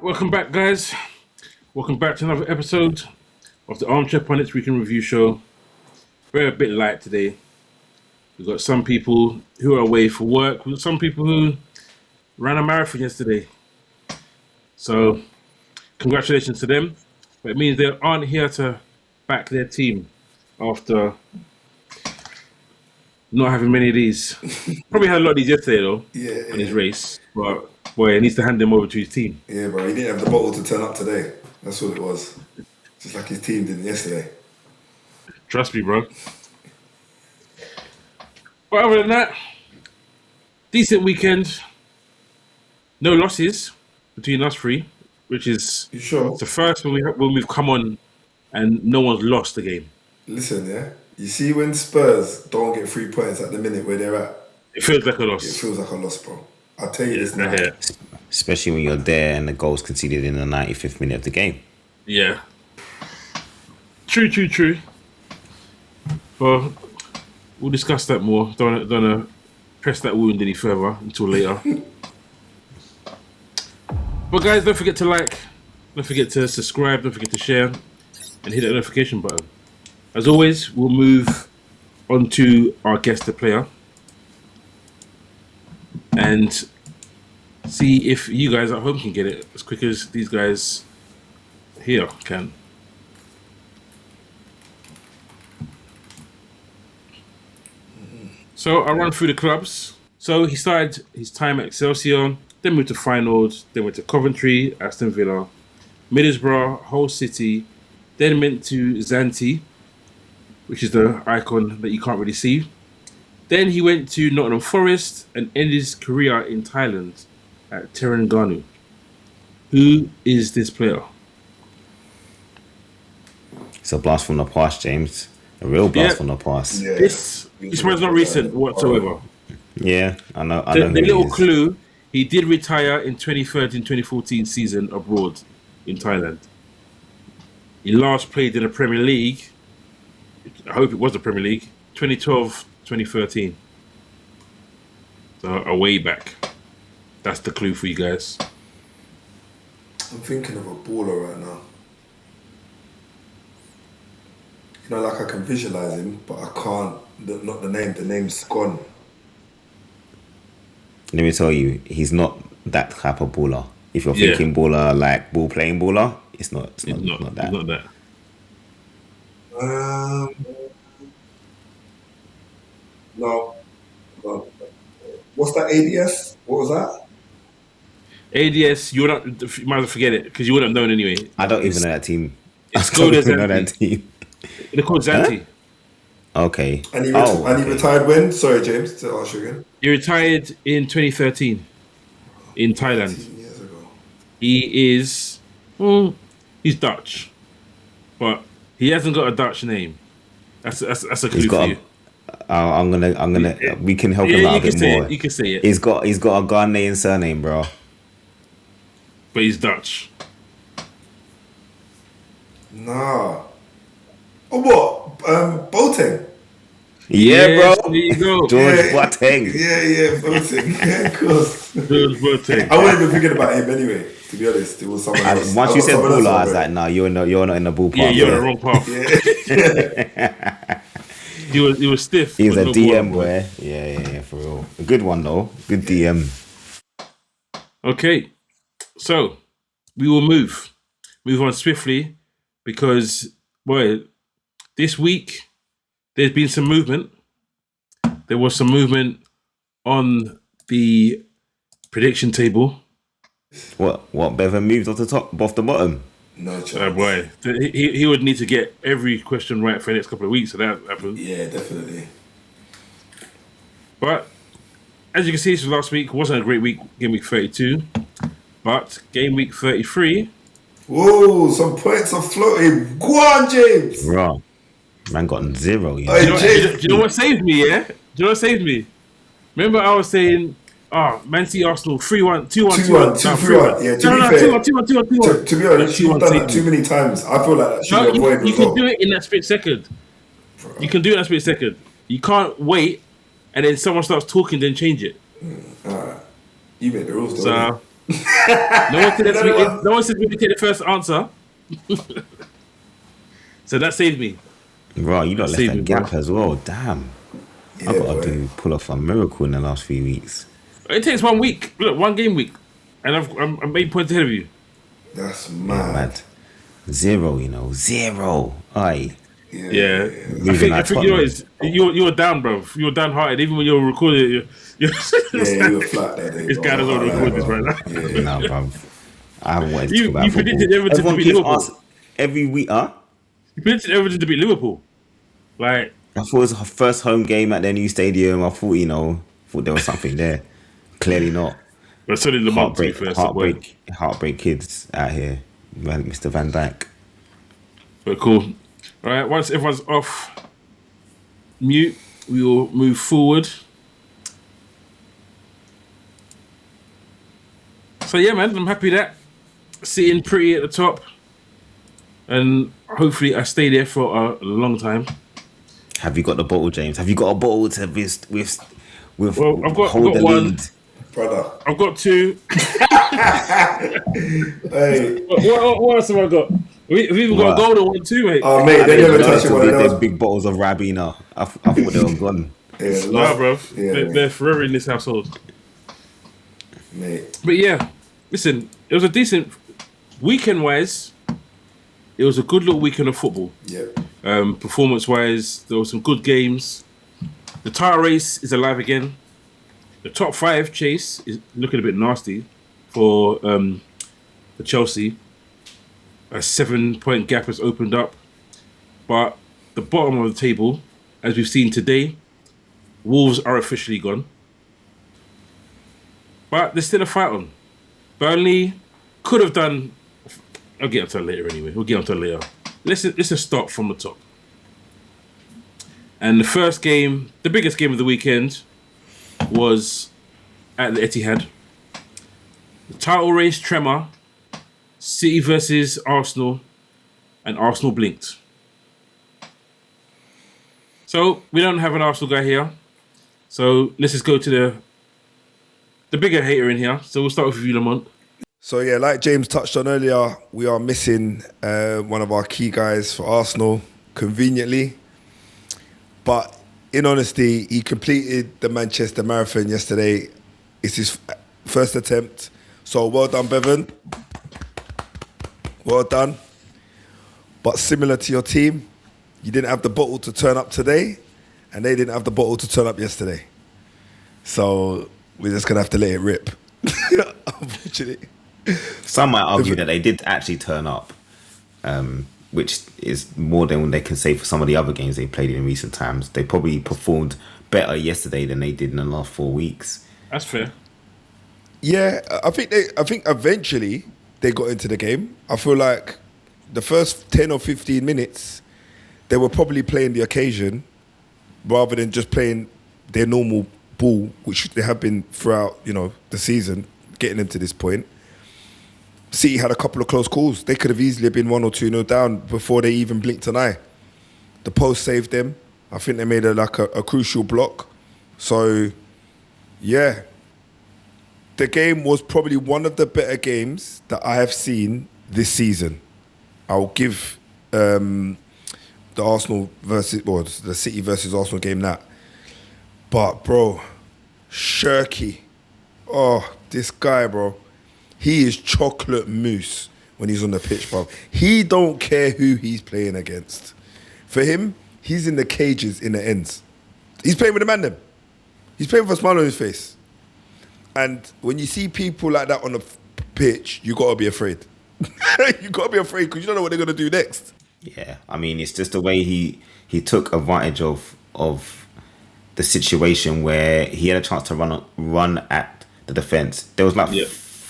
Welcome back, guys. Welcome back to another episode of the Armchair Pundits Weekend Review Show. We're a bit light today. We've got some people who are away for work. We've got some people who ran a marathon yesterday. So, congratulations to them. But it means they aren't here to back their team after not having many of these. Probably had a lot of these yesterday, though, in his race. But, boy, he needs to hand them over to his team. Yeah, bro, he didn't have the bottle to turn up today. That's what it was. Just like his team did yesterday. Trust me, bro. But other than that, decent weekend. No losses between us three, which is You sure? the first when we've come on and no one's lost the game. Listen, yeah? You see when Spurs don't get 3 points at the minute where they're at? It feels like a It loss. feels like a loss, bro. I'll tell you this now. Yeah. Especially when you're there and the goal's conceded in the 95th minute of the game. Yeah. True. Well, we'll discuss that more. Don't wanna press that wound any further until later. But guys, don't forget to like, don't forget to subscribe, don't forget to share, and hit that notification button. As always, we'll move on to our guest, the player, and see if you guys at home can get it as quick as these guys here can. So I'll run through the clubs. So he started his time at Excelsior, then moved to Feyenoord, then went to Coventry, Aston Villa, Middlesbrough, Hull City, then went to Zante, which is the icon that you can't really see. Then he went to Nottingham Forest and ended his career in Thailand at Terengganu. Who is this player? It's a blast from the past, James. A real blast from the past. Yeah. This one's not recent whatsoever. Yeah, I know. The who little he is. clue, he did retire in 2013-2014 season abroad in Thailand. He last played in the Premier League, I hope it was the Premier League, 2012-2013. So a way back. That's the clue for you guys. I'm thinking of a baller right now. You know, like I can visualize him, but I can't. Not the name. The name's gone. Let me tell you, he's not that type of baller. If you're thinking baller, like ball playing baller, it's not. It's not that. It's not that. No. What's that? ADS? What was that? ADS, you might as well forget it because you wouldn't have known anyway. I don't even know that team. It's I don't called even know Zante. that team. They're called Zante. Okay. And he, okay. retired when? Sorry, James, to ask you again. He retired in 2013 in Thailand. 18 years ago. He is, he's Dutch, but he hasn't got a Dutch name. That's a clue He's got for you. I'm gonna. We can help him out a bit more. You can say it. He's got a Ghanaian surname, bro. But he's Dutch. Nah. Oh, what? Boateng. Yeah, Yes, bro. there you go. George Yeah. Boateng. Yeah, Boateng. Yeah, of course. George Boateng. I wasn't even thinking about him anyway, to be honest. It was someone else. Once you said someone else baller, I was over like, no, you're not in the ballpark. Yeah, you're on bro. the wrong path. it. Yeah. He was stiff. He's but a no DM ball. boy. Yeah, for real. A good one though. Good DM. Okay, so we will move on swiftly because, boy, this week there's been some movement. There was some movement on the prediction table. What? Bevan moved off the bottom. No chance. Boy, he would need to get every question right for the next couple of weeks, so that happened. Yeah, definitely. But as you can see, this was last week. It wasn't a great week, game week 32. But game week 33, Whoa, some points are floating. Go on, James. Bro, man got 0. You know? Hey, do James. you know what saved me, yeah? Do you know what saved me? Remember I was saying, Man City Arsenal 3-1, 2-1, 2-1, 2-3-1. Yeah, to be fair, 2-1. to be honest, you've 2-1 done saved that me. too many times. I feel like that should No, be avoided you as can well. do it in that split second. You can do it in that split second. You can't wait and then someone starts talking, then change it. Alright. You make the rules, So though. No one said no one said we take the first answer. So that saved me. Right, you got left that gap bro. as well. Damn. Yeah, I got boy. to pull off a miracle in the last few weeks. It takes 1 week. Look, 1 game week, and I'm 8 points ahead of you. That's Yeah, mad. mad. 0, 0. Aye. Yeah. Losing I at think you know Tottenham. you were down, bro. You were downhearted even when you were recording. You Yeah, you were flat that day. This guy doesn't want to record this right now. Yeah. Nah, bruv. I haven't wanted to You talk about football. predicted Everton to Everyone beat keeps Liverpool. asking every week, huh? You predicted Everton to beat Liverpool. Like, I thought it was her first home game at their new stadium. I thought, thought there was something there. Clearly not. but so did Lamont, to be fair. So, well. Heartbreak kids out here. Mr. Van Dijk. But cool. All right, once everyone's off mute, we will move forward. So yeah, man, I'm happy that sitting pretty at the top, and hopefully I stay there for a long time. Have you got the bottle, James? Have you got a bottle to with Well, I've got hold the one. lead? Brother. I've got 2. Hey. What else have I got? We've even got a What? golden one too, mate. Oh, mate, they never touch it one of There's those. big bottles of Rabina. I thought they were gone. Yeah, Nah, bro. Yeah, They're forever in this household. mate. But yeah, listen, it was a decent weekend-wise. It was a good little weekend of football. Yeah. Performance-wise, there were some good games. The title race is alive again. The top 5 chase is looking a bit nasty for Chelsea. A 7-point gap has opened up, but the bottom of the table, as we've seen today, Wolves are officially gone. But there's still a fight on. Burnley could have done. I'll get onto it later anyway. We'll get onto it later. Let's just start from the top. And the first game, the biggest game of the weekend, was at the Etihad. The title race tremor, City versus Arsenal, and Arsenal blinked. So we don't have an Arsenal guy here. So let's just go to the bigger hater in here. So we'll start with you, Lamont. So yeah, like James touched on earlier, we are missing one of our key guys for Arsenal, conveniently. But in honesty, he completed the Manchester Marathon yesterday. It's his first attempt. So well done, Bevan. Well done. But similar to your team, you didn't have the bottle to turn up today, and they didn't have the bottle to turn up yesterday. So we're just going to have to let it rip. Unfortunately. Some might argue that they did actually turn up, which is more than they can say for some of the other games they played in recent times. They probably performed better yesterday than they did in the last 4 weeks. That's fair. Yeah, I think eventually they got into the game. I feel like the first 10 or 15 minutes, they were probably playing the occasion rather than just playing their normal ball, which they have been throughout, the season, getting them to this point. City had a couple of close calls. They could have easily been 1 or 2-0 down before they even blinked an eye. The post saved them. I think they made a crucial block. So, yeah. The game was probably one of the better games that I have seen this season. I'll give the City versus Arsenal game that. But, bro, Shirky. Oh, this guy, bro. He is chocolate mousse when he's on the pitch, bro. He don't care who he's playing against. For him, he's in the cages in the ends. He's playing with the man them. He's playing with a smile on his face. And when you see people like that on the pitch, you got to be afraid. You got to be afraid because you don't know what they're going to do next. Yeah, I mean, it's just the way he took advantage of the situation where he had a chance to run at the defence. There was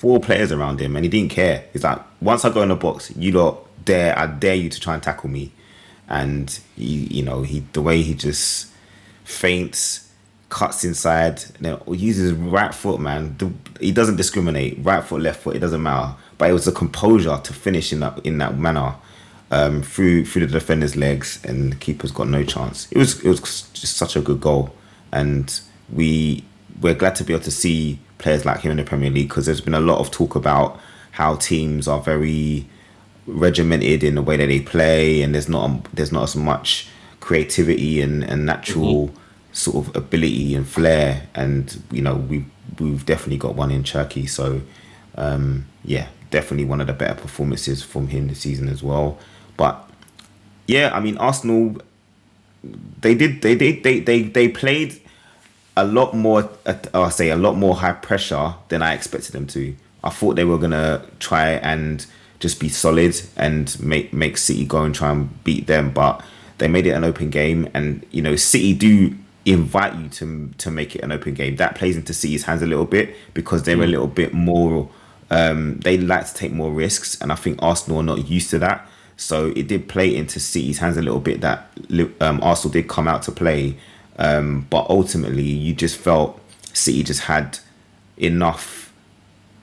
4 players around him and he didn't care. He's like, once I go in the box, I dare you to try and tackle me. And the way he just feints, cuts inside, and then uses his right foot, man. He doesn't discriminate, right foot, left foot, it doesn't matter. But it was the composure to finish in that manner through the defender's legs, and the keeper's got no chance. It was just such a good goal, and we're glad to be able to see players like him in the Premier League, because there's been a lot of talk about how teams are very regimented in the way that they play, and there's not as much creativity and natural sort of ability and flair. And we've definitely got one in Turkey. So definitely one of the better performances from him this season as well. But yeah, I mean, Arsenal, they played a lot more, a lot more high pressure than I expected them to. I thought they were gonna try and just be solid and make City go and try and beat them, but they made it an open game. And City do invite you to make it an open game. That plays into City's hands a little bit, because they're a little bit more. They like to take more risks, and I think Arsenal are not used to that. So it did play into City's hands a little bit that Arsenal did come out to play, but ultimately you just felt City just had enough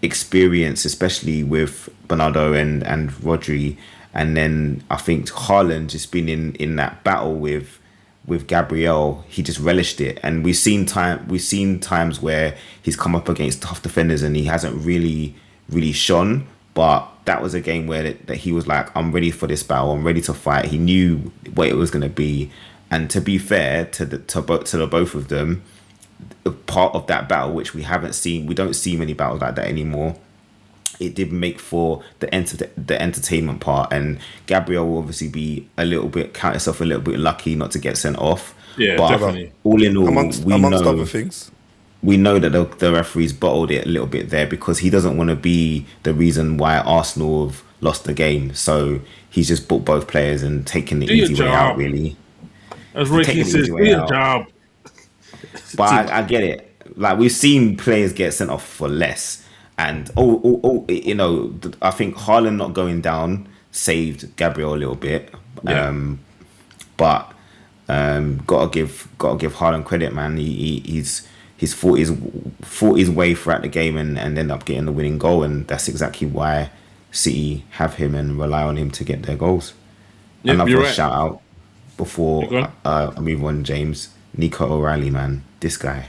experience, especially with Bernardo and Rodri, and then I think Haaland just been in that battle with Gabriel. He just relished it, and we've seen times where he's come up against tough defenders and he hasn't really shone. But that was a game where that he was like, I'm ready for this battle, I'm ready to fight. He knew what it was going to be. And to be fair to the both of them, part of that battle, which we don't see many battles like that anymore, it did make for the entertainment part. And Gabriel will obviously count himself a little bit lucky not to get sent off. Yeah, but definitely. All in all, amongst other things, we know that the referees bottled it a little bit there, because he doesn't want to be the reason why Arsenal have lost the game. So he's just bought both players and taken the easy way out, really. As Ricky says, do your job. But I get it. Like, we've seen players get sent off for less. And I think Haaland not going down saved Gabriel a little bit. Yeah. But gotta give Haaland credit, man. He's fought his way throughout the game and ended up getting the winning goal, and that's exactly why City have him and rely on him to get their goals. Yep, Another shout out before on. I move on, James. Nico O'Reilly, man, this guy,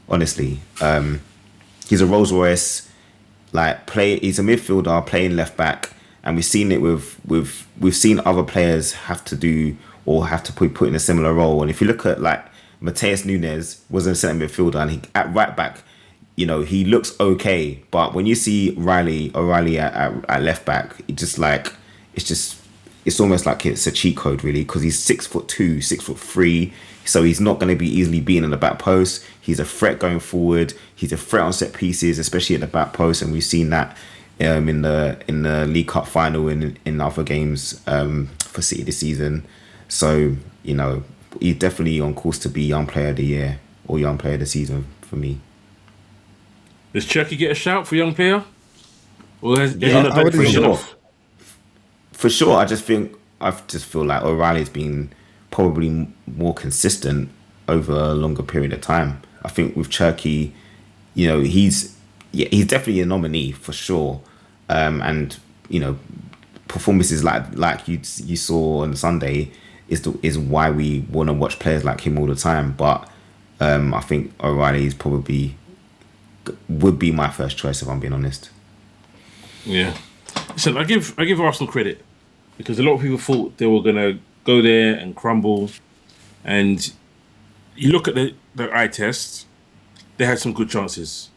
honestly, he's a Rolls Royce. He's a midfielder playing left back, and we've seen it we've seen other players have to do or have to put in a similar role. And if you look at Mateus Nunes was a centre midfielder, and at right back, he looks okay, but when you see O'Reilly at left back, it's almost like it's a cheat code, really, because he's 6'2", 6'3", so he's not going to be easily beaten in the back post. He's a threat going forward. He's a threat on set pieces, especially at the back post, and we've seen that in the League Cup final in other games for City this season. So he's definitely on course to be Young Player of the Year or Young Player of the Season for me. Does Chucky get a shout for Young Player? Or has he Yeah, not done fresh enough? For sure, I just feel like O'Reilly's been probably more consistent over a longer period of time. I think with Turkey, he's definitely a nominee for sure. And performances like you saw on Sunday is why we want to watch players like him all the time. But I think O'Reilly would be my first choice, if I'm being honest. Yeah. Listen, I give Arsenal credit, because a lot of people thought they were gonna go there and crumble. And you look at the eye test, they had some good chances.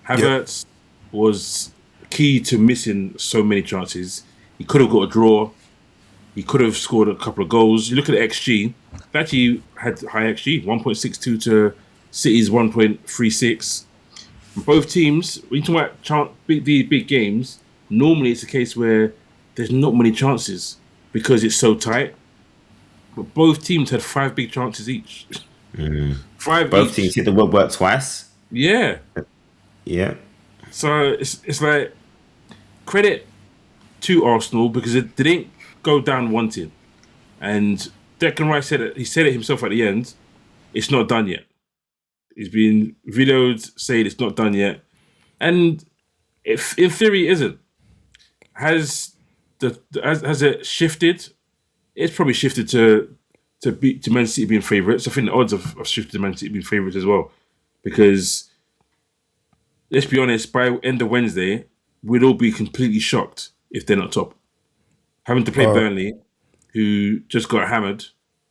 Havertz was key to missing so many chances. He could have got a draw. He could have scored a couple of goals. You look at the XG, they actually had high XG, 1.62 to City's 1.36. Both teams, when you talk about these big games, normally it's a case where there's not many chances because it's so tight. But both teams had 5 big chances each. Mm. 5 Both each. teams hit the woodwork twice. Yeah. Yeah. So it's like, credit to Arsenal, because they didn't go down wanting. And Declan Rice said it himself at the end, it's not done yet. He's been videoed saying it's not done yet. And if in theory it isn't. Has it shifted? It's probably shifted to Man City being favourites. I think the odds have shifted to Man City being favourites as well, because let's be honest, by end of Wednesday, we'd all be completely shocked if they're not top. Having to play Burnley, who just got hammered.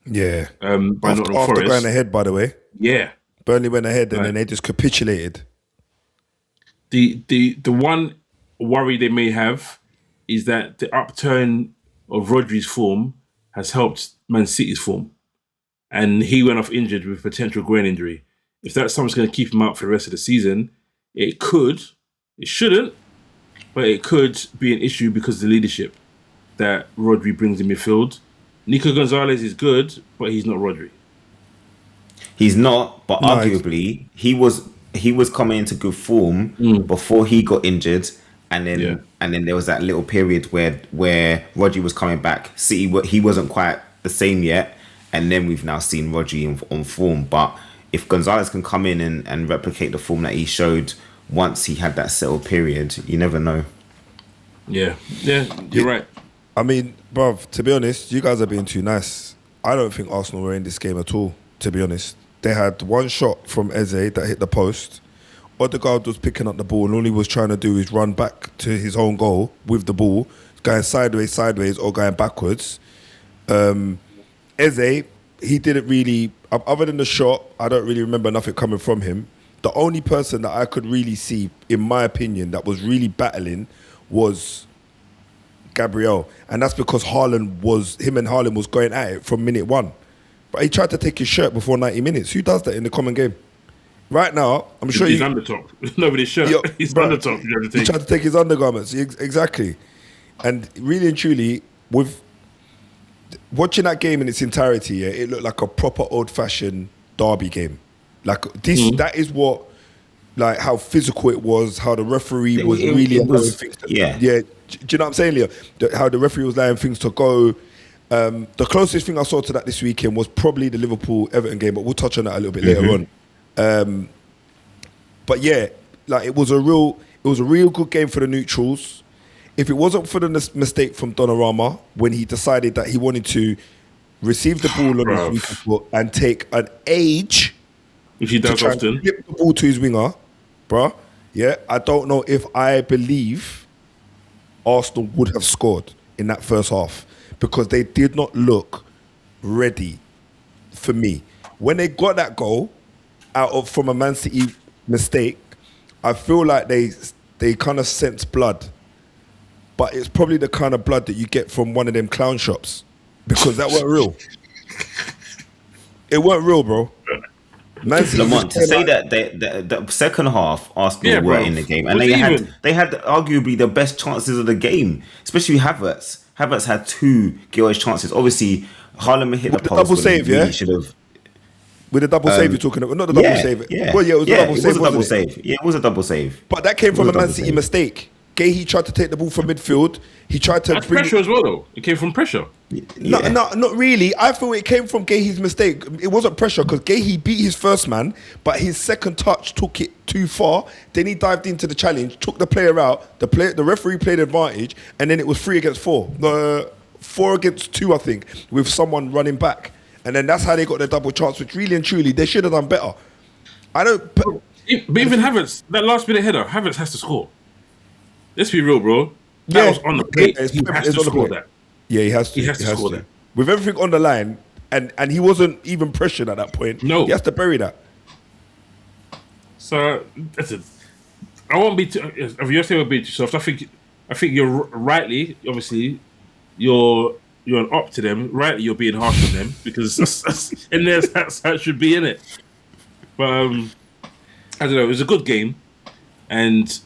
Yeah. By Nottingham After Forest. going ahead, by the way. Yeah. Burnley went ahead and then they just capitulated. The one worry they may have is that the upturn of Rodri's form has helped Man City's form. And he went off injured with potential groin injury. If that's something's going to keep him out for the rest of the season, it shouldn't, but it could be an issue because of the leadership that Rodri brings in midfield. Nico Gonzalez is good, but he's not Rodri. He's not, but arguably he was coming into good form before he got injured, and then there was that little period where Rodri was coming back. City, he wasn't quite the same yet, and then we've now seen Rodri on form. But if Gonzalez can come in and replicate the form that he showed once he had that settled period, you never know. Yeah, you're right. I mean, bruv, to be honest, you guys are being too nice. I don't think Arsenal were in this game at all, to be honest. They had one shot from Eze that hit the post. Odegaard was picking up the ball and all he was trying to do is run back to his own goal with the ball, going sideways, or going backwards. Eze, he didn't really, other than the shot, I don't really remember nothing coming from him. The only person that I could really see, in my opinion, that was really battling was Gabriel, and that's because him and Haaland was going at it from minute one. But he tried to take his shirt before 90 minutes. Who does that in the common game? Right now, I'm sure he's under top. Nobody's shirt. He's under top. He tried to take his undergarments. Exactly. And really and truly, with watching that game in its entirety, it looked like a proper old-fashioned derby game. Like this, that is what, like how physical it was, how the referee was really allowing things to, do you know what I'm saying, Leo? How the referee was allowing things to go. The closest thing I saw to that this weekend was probably the Liverpool-Everton game, but we'll touch on that a little bit later on. But yeah, like it was a real good game for the neutrals. If it wasn't for the mistake from Donnarumma when he decided that he wanted to receive the ball on his weaker foot and take an age, which he does often, flip the ball to his winger, bruh. Yeah, I don't know if I believe Arsenal would have scored in that first half because they did not look ready for me. When they got that goal from a Man City mistake, I feel like they kind of sensed blood. But it's probably the kind of blood that you get from one of them clown shops because that weren't real. It weren't real, bro. Lamont, to say that the second half Arsenal were in the game and they had arguably the best chances of the game, especially Havertz. Havertz had two Gilles chances. Obviously, Haaland hit the post. Double save, really should have. With the double save you're talking about, not the double save. Yeah. Well, yeah, it was a double save. It was a double save. Yeah, it was a double save. But that came from a Man City mistake. Gahey tried to take the ball from midfield. He tried to bring pressure as well, though. It came from pressure. No, not really. I feel it came from Gahey's mistake. It wasn't pressure because Gahey beat his first man, but his second touch took it too far. Then he dived into the challenge, took the player out. The referee played advantage, and then it was 3 against 4. 4 against 2, I think, with someone running back. And then that's how they got their double chance, which really and truly, they should have done better. But even Havertz, that last minute header, Havertz has to score. Let's be real, bro. That was on the plate. He has to score that. Yeah, he has to. He has to score that. With everything on the line, and he wasn't even pressured at that point. No. He has to bury that. So, that's it. I won't be too... If you're saying we're being too soft, I think you're rightly, obviously, you're an op to them. Rightly, you're being harsh on them because that's how it should be, innit? But, I don't know. It was a good game. And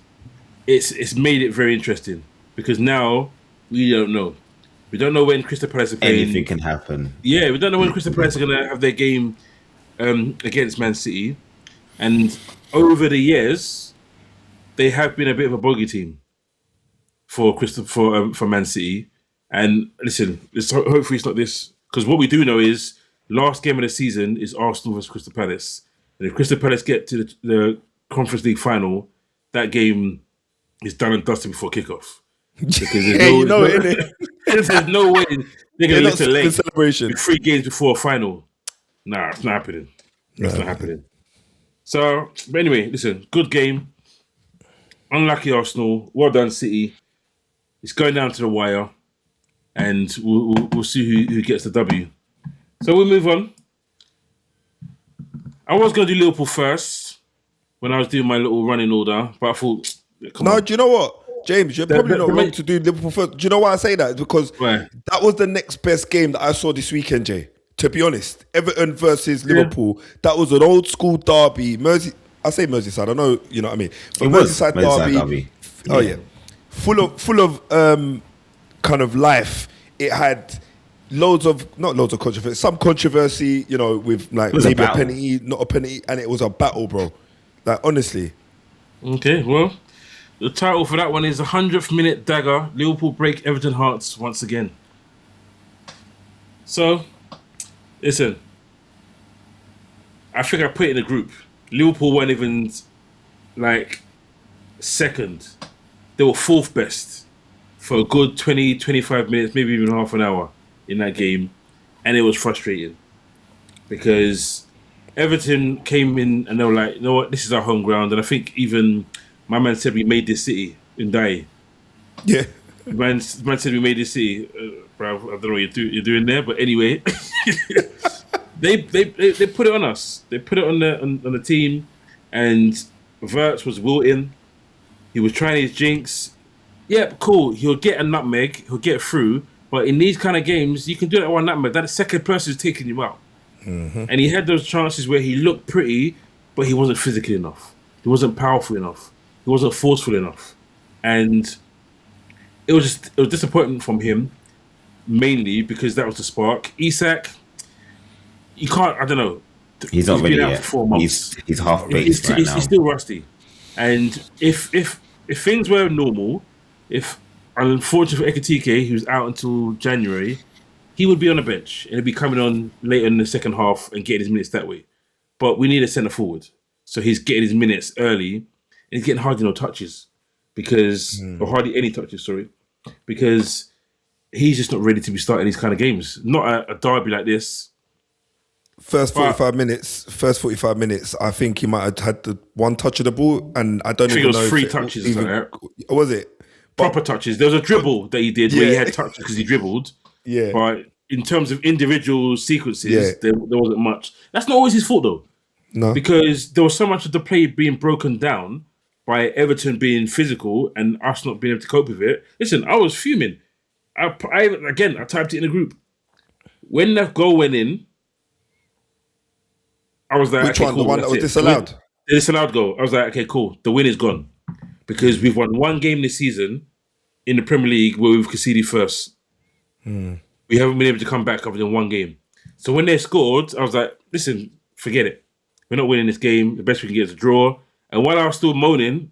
it's made it very interesting because now we don't know. We don't know when Crystal Palace are playing. Anything can happen. Yeah, we don't know when Crystal Palace are going to have their game against Man City. And over the years, they have been a bit of a bogey team for Man City. And listen, hopefully it's not this, because what we do know is last game of the season is Arsenal versus Crystal Palace. And if Crystal Palace get to the Conference League final, that game is done and dusted before kickoff. Because there's no way they're going to lift a leg celebration with 3 games before a final. Nah, it's not happening. That's not happening. So, but anyway, listen, good game. Unlucky Arsenal. Well done, City. It's going down to the wire, and we'll see who gets the W. So we'll move on. I was going to do Liverpool first when I was doing my little running order, but I thought, come on. Do you know what, James? You're probably not wrong to do Liverpool first. Do you know why I say that? It's because that was the next best game that I saw this weekend, Jay. To be honest, Everton versus Liverpool. That was an old school derby. I say Merseyside. I know you know what I mean. But Merseyside derby. Oh yeah, full of kind of life. It had not loads of controversy. Some controversy, you know, with like maybe a penalty, not a penalty, and it was a battle, bro. Like honestly. Okay, well, the title for that one is 100th minute dagger. Liverpool break Everton hearts once again. So, listen, I think I put it in a group. Liverpool weren't even like second. They were fourth best for a good 20, 25 minutes, maybe even half an hour in that game. And it was frustrating because Everton came in and they were like, you know what, this is our home ground. And I think even my man said we made this city in Dai. Yeah. Man said we made this city. Bro, I don't know what you're doing there, but anyway, they put it on us. They put it on the team, and Wirtz was wilting. He was trying his jinx. Yeah, cool. He'll get a nutmeg. He'll get through. But in these kind of games, you can do that one nutmeg. That second person is taking you out. Mm-hmm. And he had those chances where he looked pretty, but he wasn't physical enough. He wasn't powerful enough. He wasn't forceful enough. And it was disappointment from him, mainly because that was the spark. Isak, you can't, I don't know. He's not ready yet. For 4 months. He's half-baked right now. He's still rusty. And if things were normal, if unfortunately for Ekitike, who's out until January, he would be on the bench and he'd be coming on later in the second half and getting his minutes that way. But we need a centre forward. So he's getting his minutes early and he's getting hardly no touches or hardly any touches, sorry, because he's just not ready to be starting these kind of games. Not a derby like this. First 45 minutes, I think he might have had the one touch of the ball, and I don't even know. It was 3 touches. Was it? Proper touches. There was a dribble that he did where he had touches because he dribbled. Yeah. But in terms of individual sequences, there wasn't much. That's not always his fault, though. No. Because there was so much of the play being broken down by Everton being physical and us not being able to cope with it. Listen, I was fuming. I typed it in a group. When that goal went in, I was like, which one? Cool, the one that was disallowed? The disallowed goal. I was like, okay, cool. The win is gone. Because we've won one game this season in the Premier League where we've conceded first. We haven't been able to come back other than one game. So when they scored, I was like, listen, forget it. We're not winning this game. The best we can get is a draw. And while I was still moaning,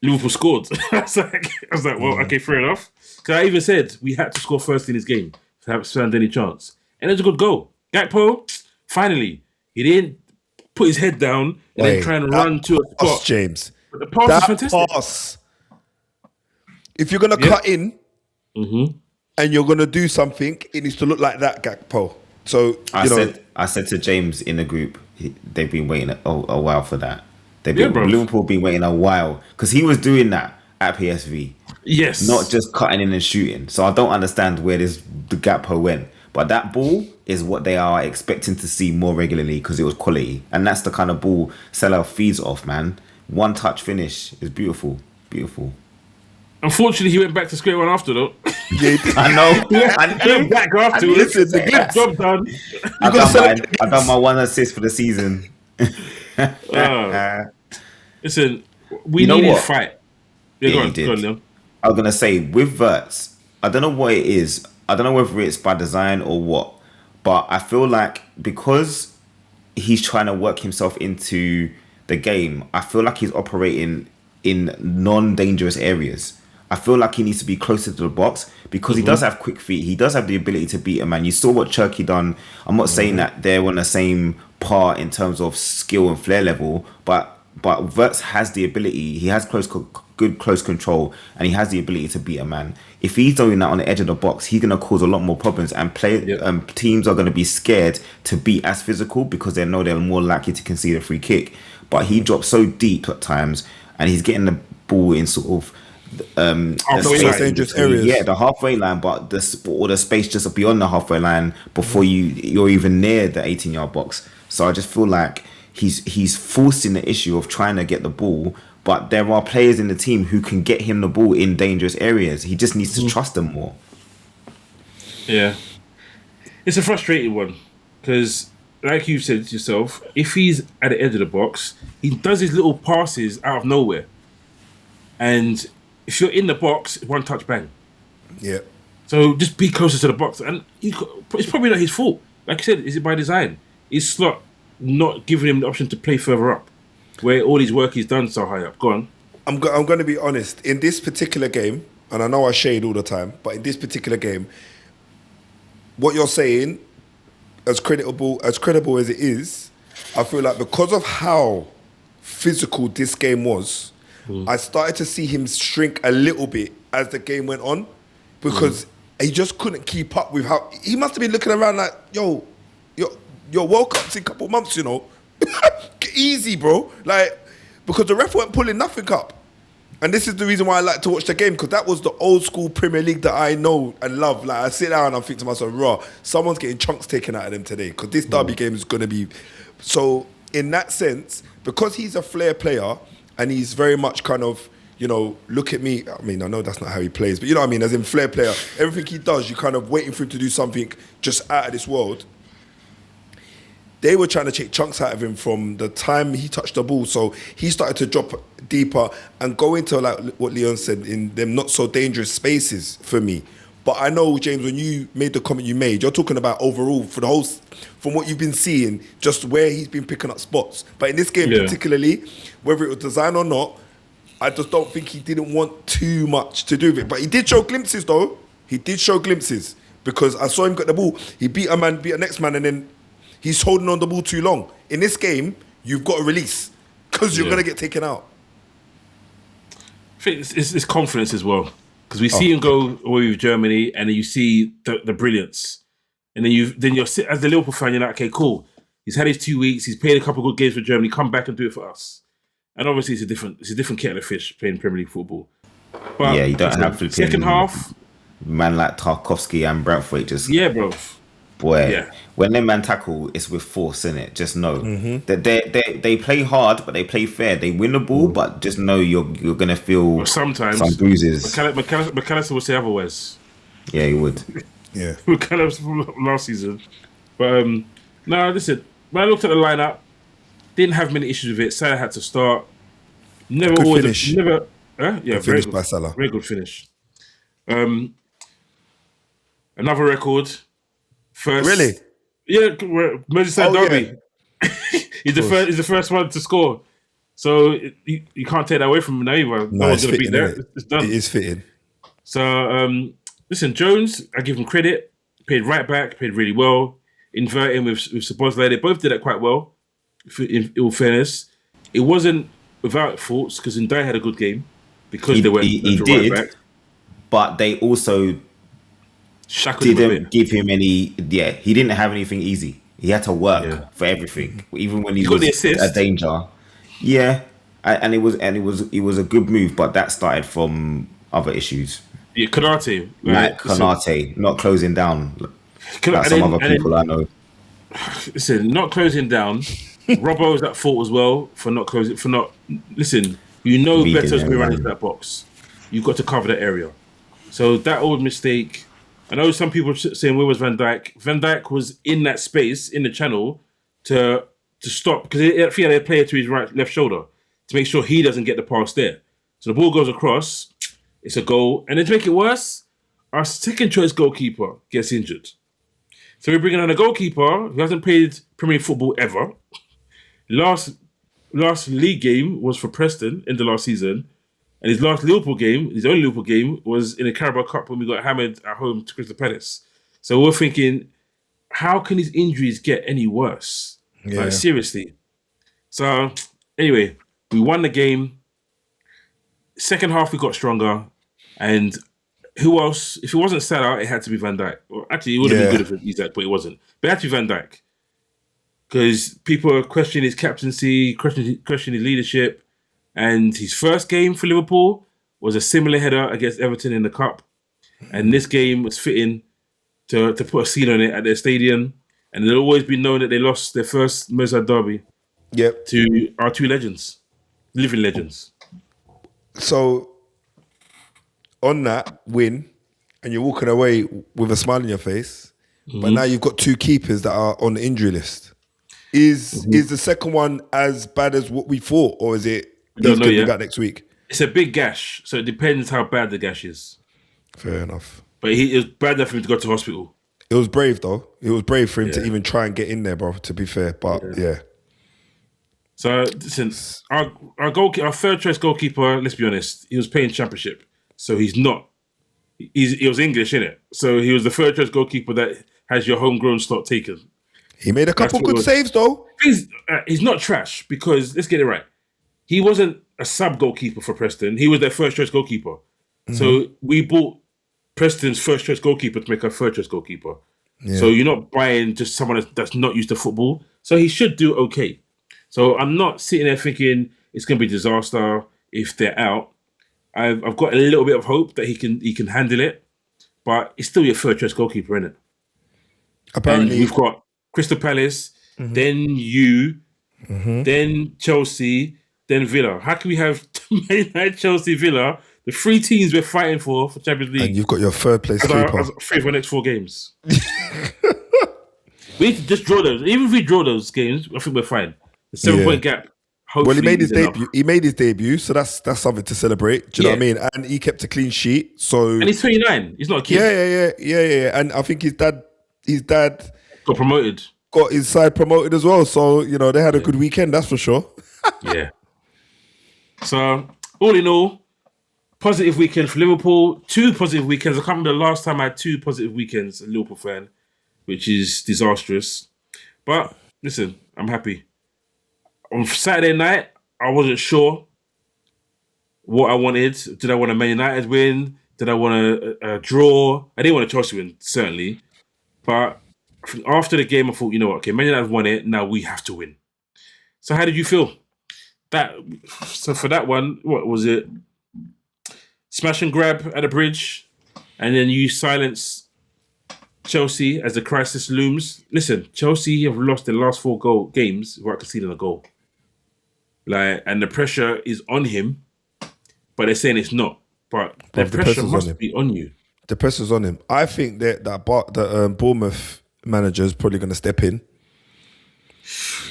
Liverpool scored. I was like, well, okay, fair enough. Because I even said we had to score first in this game to have stand any chance. And it was a good goal. Gakpo, finally, he didn't put his head down and then try and run to a spot. James. But the pass is fantastic. If you're going to cut in and you're going to do something, it needs to look like that, Gakpo. So, I said to James in the group, they've been waiting a while for that. Liverpool been waiting a while because he was doing that at PSV. Yes. Not just cutting in and shooting. So I don't understand where the Gakpo went. But that ball is what they are expecting to see more regularly because it was quality. And that's the kind of ball Salah feeds off, man. One touch finish is beautiful. Beautiful. Unfortunately, he went back to square one after, though. I know. I came back afterwards. Job done. I done my 1 assist for the season. Listen, we needed to fight. Go on, Leon. I was going to say, with Wirtz, I don't know what it is. I don't know whether it's by design or what, but I feel like because he's trying to work himself into the game, I feel like he's operating in non-dangerous areas. I feel like he needs to be closer to the box because he does have quick feet. He does have the ability to beat a man. You saw what Cherky done. I'm not saying that they're on the same par in terms of skill and flair level, but Wirtz has the ability. He has good close control, and he has the ability to beat a man. If he's doing that on the edge of the box, he's going to cause a lot more problems, and teams are going to be scared to be as physical because they know they're more likely to concede a free kick. But he drops so deep at times, and he's getting the ball in sort of Halfway space line. in Dangerous between- areas. Yeah, the halfway line, but the space just beyond the halfway line before you're even near the 18-yard box. So I just feel like he's forcing the issue of trying to get the ball, but there are players in the team who can get him the ball in dangerous areas. He just needs to trust them more. Yeah. It's a frustrating one because, like you said to yourself, if he's at the edge of the box, he does his little passes out of nowhere. And if you're in the box, one touch bang. Yeah. So just be closer to the box. And it's probably not his fault. Like you said, is it by design? Is Slot not giving him the option to play further up, where all his work is done so high up? Go on. I'm going to be honest. In this particular game, and I know I shade all the time, but in this particular game, what you're saying, as credible as it is, I feel like because of how physical this game was, I started to see him shrink a little bit as the game went on, because he just couldn't keep up with how he must have been looking around like, yo, your World Cup's in a couple of months, you know. Easy, bro. Like, because the ref weren't pulling nothing up. And this is the reason why I like to watch the game, because that was the old school Premier League that I know and love. Like, I sit down and I think to myself, raw, someone's getting chunks taken out of them today, because this derby game is going to be... So, in that sense, because he's a flair player and he's very much kind of, you know, look at me. I mean, I know that's not how he plays, but you know what I mean? As in flair player, everything he does, you're kind of waiting for him to do something just out of this world. They were trying to take chunks out of him from the time he touched the ball. So he started to drop deeper and go into, like what Leon said, in them not so dangerous spaces for me. But I know, James, when you made the comment you made, you're talking about overall for the whole, from what you've been seeing, just where he's been picking up spots. But in this game particularly, whether it was design or not, I just don't think he didn't want too much to do with it. But he did show glimpses, though. He did show glimpses, because I saw him get the ball. He beat a man, beat a next man, and then he's holding on the ball too long. In this game, you've got to release, because you're going to get taken out. I think it's confidence as well, because we see him go away with Germany, and then you see the brilliance, and then you're as the Liverpool fan, you're like, okay, cool. He's had his 2 weeks. He's played a couple of good games for Germany. Come back and do it for us. And obviously, it's a different kettle of fish playing Premier League football. But Yeah, you don't have to. Second half, Man like Tarkovsky and Braithwaite just... yeah, bro. Boy, when them man tackle, it's with force, innit? Just know that they play hard, but they play fair. They win the ball, but just know you're gonna feel sometimes some bruises. McAllister will say otherwise. Yeah, he would. Yeah. McAllister from last season. But no, listen. When I looked at the lineup, didn't have many issues with it. Salah had to start. Never Good always finish. never. Yeah, Good very finish good. by Salah. Very good finish. Another record. First, Really? Yeah, Merseyside derby. He's the first one to score. So you can't take that away from him now either. No one's going to beat that. It's done. It is fitting. So, listen, Jones, I give him credit. Played right back, played really well. Inverting with Szoboszlai. They both did that quite well, in all fairness. It wasn't without faults, because Ndai had a good game, because they went he to did, right back. but they also didn't give him any. Yeah, he didn't have anything easy. He had to work for everything, even when he got the was assist. a danger. Yeah, and it was a good move, but that started from other issues. Yeah, Konate. Like Konate not closing down. Like some other people I know. Listen, not closing down. Robbo's at fault as well for not closing. Listen, you know Beto's going to run into that box. You've got to cover that area. So that old mistake. I know some people are saying, where was Van Dijk? Van Dijk was in that space in the channel to stop, because he had a player to his left shoulder to make sure he doesn't get the pass there. So the ball goes across. It's a goal, and then to make it worse, our second choice goalkeeper gets injured. So we're bringing on a goalkeeper who hasn't played Premier League football ever. Last league game was for Preston in the last season. And his last Liverpool game, his only Liverpool game, was in the Carabao Cup when we got hammered at home to Crystal Palace. So we're thinking, how can his injuries get any worse? Yeah. Like, seriously. So anyway, we won the game. Second half, we got stronger. And who else? If it wasn't Salah, it had to be Van Dijk. Well, actually, it would have been good if it was Isaac, but it wasn't. But it had to be Van Dijk. Because people are questioning his captaincy, questioning his leadership. And his first game for Liverpool was a similar header against Everton in the Cup. And this game was fitting to put a seal on it at their stadium. And it'll always be known that they lost their first Merseyside derby to our two legends, living legends. So, on that win, and you're walking away with a smile on your face, but now you've got two keepers that are on the injury list. Is the second one as bad as what we thought, or is it he's going to be back next week? It's a big gash, so it depends how bad the gash is. Fair enough. But it was bad enough for him to go to hospital. It was brave, though. It was brave for him to even try and get in there, bro, to be fair. But, So, since our third choice goalkeeper, let's be honest, he was playing championship. So he's not... He was English, innit? So he was the third choice goalkeeper that has your homegrown slot taken. He made a couple good saves, though. He's not trash because, let's get it right, he wasn't a sub goalkeeper for Preston. He was their first choice goalkeeper. So we bought Preston's first choice goalkeeper to make our third choice goalkeeper. Yeah. So you're not buying just someone that's not used to football. So he should do okay. So I'm not sitting there thinking it's going to be a disaster if they're out. I've got a little bit of hope that he can handle it, but it's still your third choice goalkeeper, isn't it? Apparently, and we've got Crystal Palace, then you, then Chelsea, then Villa. How can we have Man United, Chelsea, Villa, the three teams we're fighting for Champions League? And you've got your third place keeper. Three for the next 4 games. We need to just draw those. Even if we draw those games, I think we're fine. The 7-point gap. Well, he made his debut. He made his debut, so that's something to celebrate. Do you know what I mean? And he kept a clean sheet. So and he's 29. He's not a kid. Yeah. And I think his dad got promoted. Got his side promoted as well. So they had a good weekend. That's for sure. Yeah. So all in all, positive weekend for Liverpool. 2 positive weekends. I can't remember the last time I had 2 positive weekends as a Liverpool fan, which is disastrous. But listen, I'm happy. On Saturday night, I wasn't sure what I wanted. Did I want a Man United win? Did I want a draw? I didn't want a Chelsea win, certainly. But I think after the game, I thought, you know what? Okay, Man United won it. Now we have to win. So how did you feel? So for that one, what was it? Smash and grab at the bridge, and then you silence Chelsea as the crisis looms. Listen, Chelsea have lost their last 4 games without conceding a goal. And the pressure is on him, but they're saying it's not. But the pressure must be on you. The pressure's on him. I think that Bournemouth manager is probably going to step in.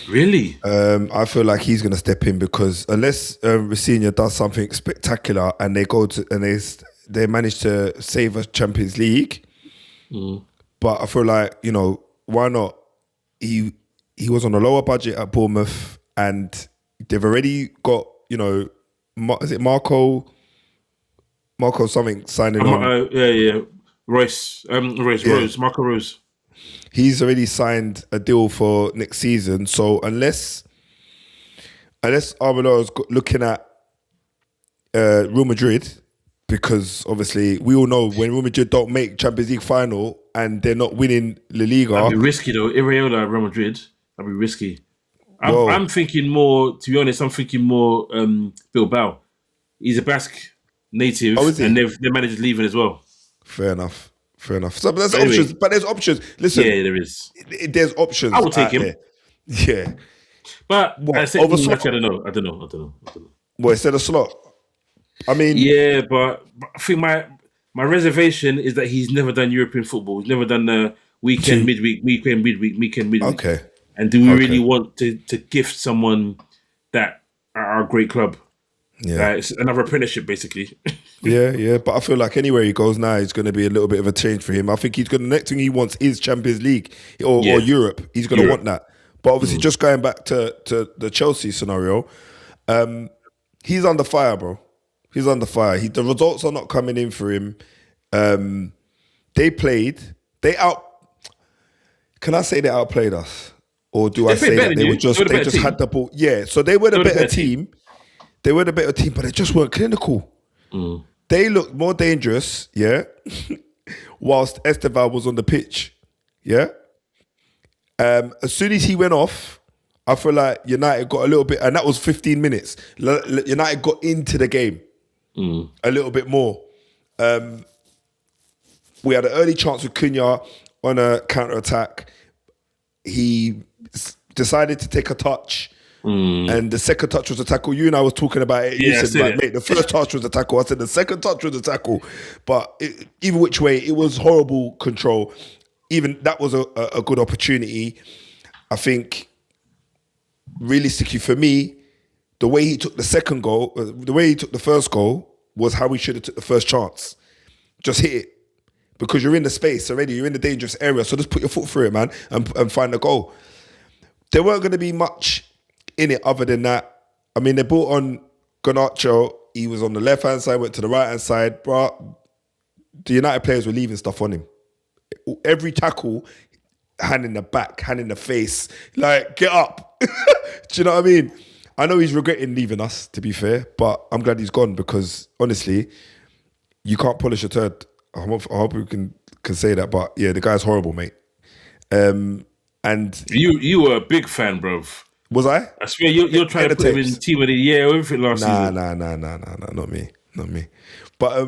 Really? I feel like he's going to step in because unless Rossini does something spectacular and they manage to save a Champions League, but I feel like why not? He was on a lower budget at Bournemouth and they've already got is it Marco something signing on? Royce, Marco Rose. He's already signed a deal for next season. So unless Armchair is looking at Real Madrid, because obviously we all know when Real Madrid don't make Champions League final and they're not winning La Liga. That'd be risky though. Areola at Real Madrid, that'd be risky. I'm thinking more, to be honest, Bilbao. He's a Basque native and their manager's leaving as well. Fair enough. So there's options. But there's options. Listen. Yeah, there is. There's options. I will take him. There. Yeah. But I don't know. Well, instead of Slot? I mean... Yeah, but I think my reservation is that he's never done European football. He's never done the weekend, midweek. Okay. And do we really want to gift someone that are a great club? Yeah. It's another apprenticeship, basically. Yeah. But I feel like anywhere he goes now, it's going to be a little bit of a change for him. I think the next thing he wants is Champions League or Europe. He's going to want that. But obviously, just going back to the Chelsea scenario, he's under fire, bro. He's under fire. The results are not coming in for him. Can I say they outplayed us? Or do I say that they just had the ball? Yeah, so they were the better team. They were the better team, but they just weren't clinical. They looked more dangerous, whilst Esteval was on the pitch, As soon as he went off, I feel like United got a little bit, and that was 15 minutes. United got into the game a little bit more. We had an early chance with Cunha on a counter-attack. He decided to take a touch, and the second touch was a tackle. You and I was talking about it. You said, like, mate, the first touch was a tackle. I said the second touch was a tackle. But either which way, it was horrible control. Even that was a good opportunity. I think, realistically for me, the way he took the second goal, the way he took the first goal was how he should have took the first chance. Just hit it. Because you're in the space already, you're in the dangerous area, so just put your foot through it, man, and find the goal. There weren't going to be much in it other than that. I mean, they brought on Garnacho. He was on the left-hand side, went to the right-hand side. But the United players were leaving stuff on him. Every tackle, hand in the back, hand in the face. Like, get up. Do you know what I mean? I know he's regretting leaving us, to be fair, but I'm glad he's gone because, honestly, you can't polish a turd. I hope we can say that, but yeah, the guy's horrible, mate. And you were a big fan, bro. Was I? I swear you're trying to put him in team of the year, everything last season. Nah, not me. But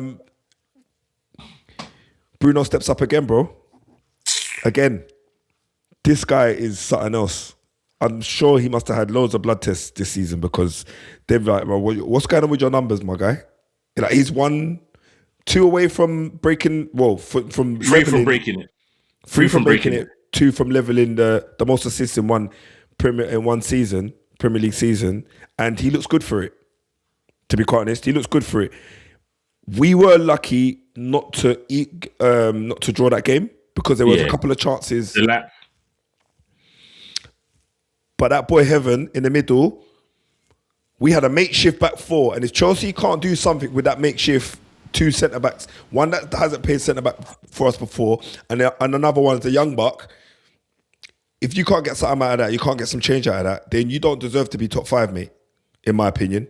Bruno steps up again, bro. Again, this guy is something else. I'm sure he must have had loads of blood tests this season because they're like, bro, what's going on with your numbers, my guy? Like, he's 1-2 away from breaking. Well, from three from breaking it. 3 from breaking it. 2 from leveling the most assists in one Premier League season, and he looks good for it. To be quite honest, he looks good for it. We were lucky not to draw that game because there was a couple of chances. But that boy Heaven in the middle, we had a makeshift back four, and if Chelsea can't do something with that makeshift 2 centre backs, one that hasn't played centre back for us before, and another one is the young buck. If you can't get something out of that, you can't get some change out of that, then you don't deserve to be top 5, mate, in my opinion.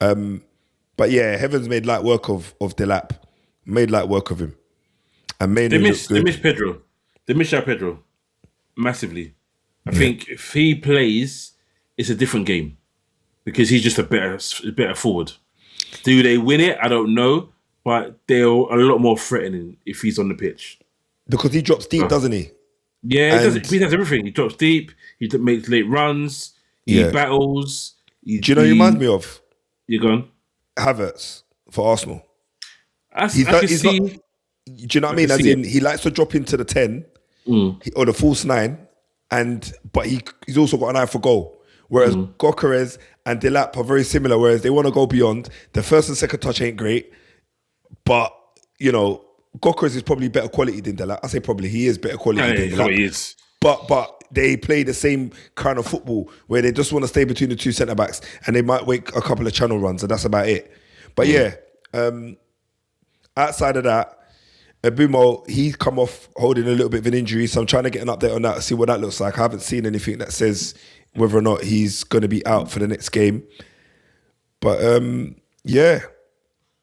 But yeah, Heaven's made light work of Delap, made light work of him, and made him look good. They miss Pedro. They miss out Pedro massively. I think if he plays, it's a different game because he's just a better forward. Do they win it? I don't know, but they're a lot more threatening if he's on the pitch because he drops deep, doesn't he? Yeah, he does everything. He drops deep. He makes late runs. He battles. Do you know who he reminds me of? You gone? Havertz for Arsenal. Do you know what I mean? As in, he likes to drop into the 10 or the false 9, but he's also got an eye for goal. Whereas Gyökeres and Delap are very similar. Whereas they want to go beyond. The first and second touch ain't great, but you know, Gyökeres is probably better quality than Delap. I say probably he is better quality than Delap. He is. But they play the same kind of football where they just want to stay between the 2 centre backs and they might wait a couple of channel runs and that's about it. But outside of that, Abumo, he's come off holding a little bit of an injury, so I'm trying to get an update on that to see what that looks like. I haven't seen anything that says whether or not he's going to be out for the next game. But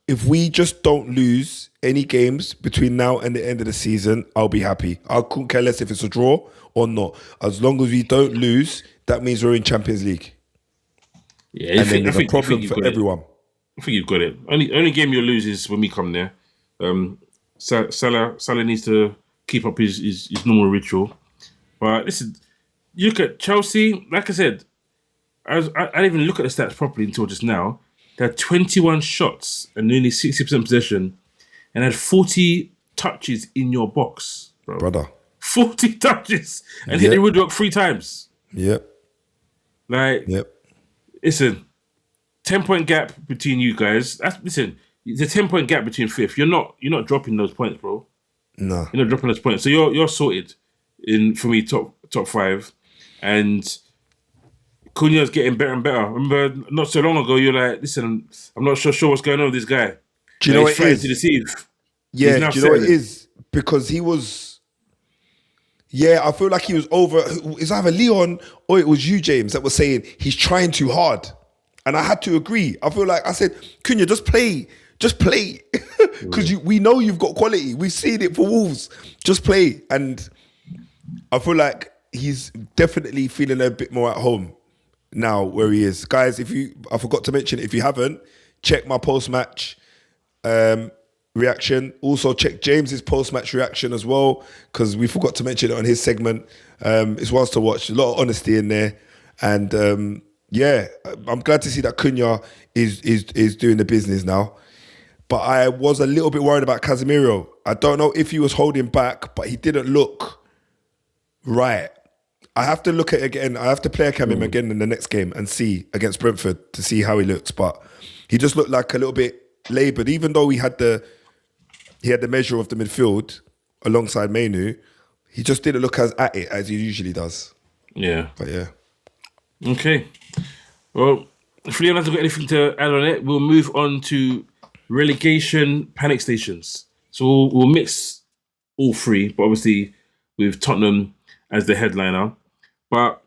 if we just don't lose any games between now and the end of the season, I'll be happy. I couldn't care less if it's a draw or not. As long as we don't lose, that means we're in Champions League. Yeah, and then there's a problem for everyone. I think you've got it. Only game you'll lose is when we come there. Salah needs to keep up his normal ritual. But listen, you look at Chelsea, like I said, I didn't even look at the stats properly until just now. They had 21 shots and nearly 60% possession and had 40 touches in your box, bro. Brother. 40 touches and hit the woodwork 3 times. Yep. Listen, 10-point gap between you guys. It's a 10-point gap between 5th. You're not dropping those points, bro. No. You're not dropping those points. So you're sorted for me top 5. And Cunha's getting better and better. Remember, not so long ago, you're like, listen, I'm not sure what's going on with this guy. Do you know what it is? To deceive. Yeah, do you know what it is? Because he was... Yeah, I feel like he was over... It's either Leon or it was you, James, that was saying he's trying too hard. And I had to agree. I feel like I said, Cunha, just play. Just play. Because we know you've got quality. We've seen it for Wolves. Just play. And I feel like he's definitely feeling a bit more at home now where he is. Guys, I forgot to mention, if you haven't, check my post-match reaction. Also check James's post-match reaction as well, because we forgot to mention it on his segment. It's one to watch. A lot of honesty in there. And I'm glad to see that Cunha is doing the business now. But I was a little bit worried about Casemiro. I don't know if he was holding back, but he didn't look right. I have to look at it again. I have to play him again in the next game and see against Brentford to see how he looks. But he just looked like a little bit laboured, even though he had the measure of the midfield alongside Mainu. He just didn't look as at it as he usually does. Yeah. But yeah. Okay. Well, if Leon hasn't got anything to add on it, we'll move on to relegation panic stations. So we'll mix all three, but obviously with Tottenham as the headliner. But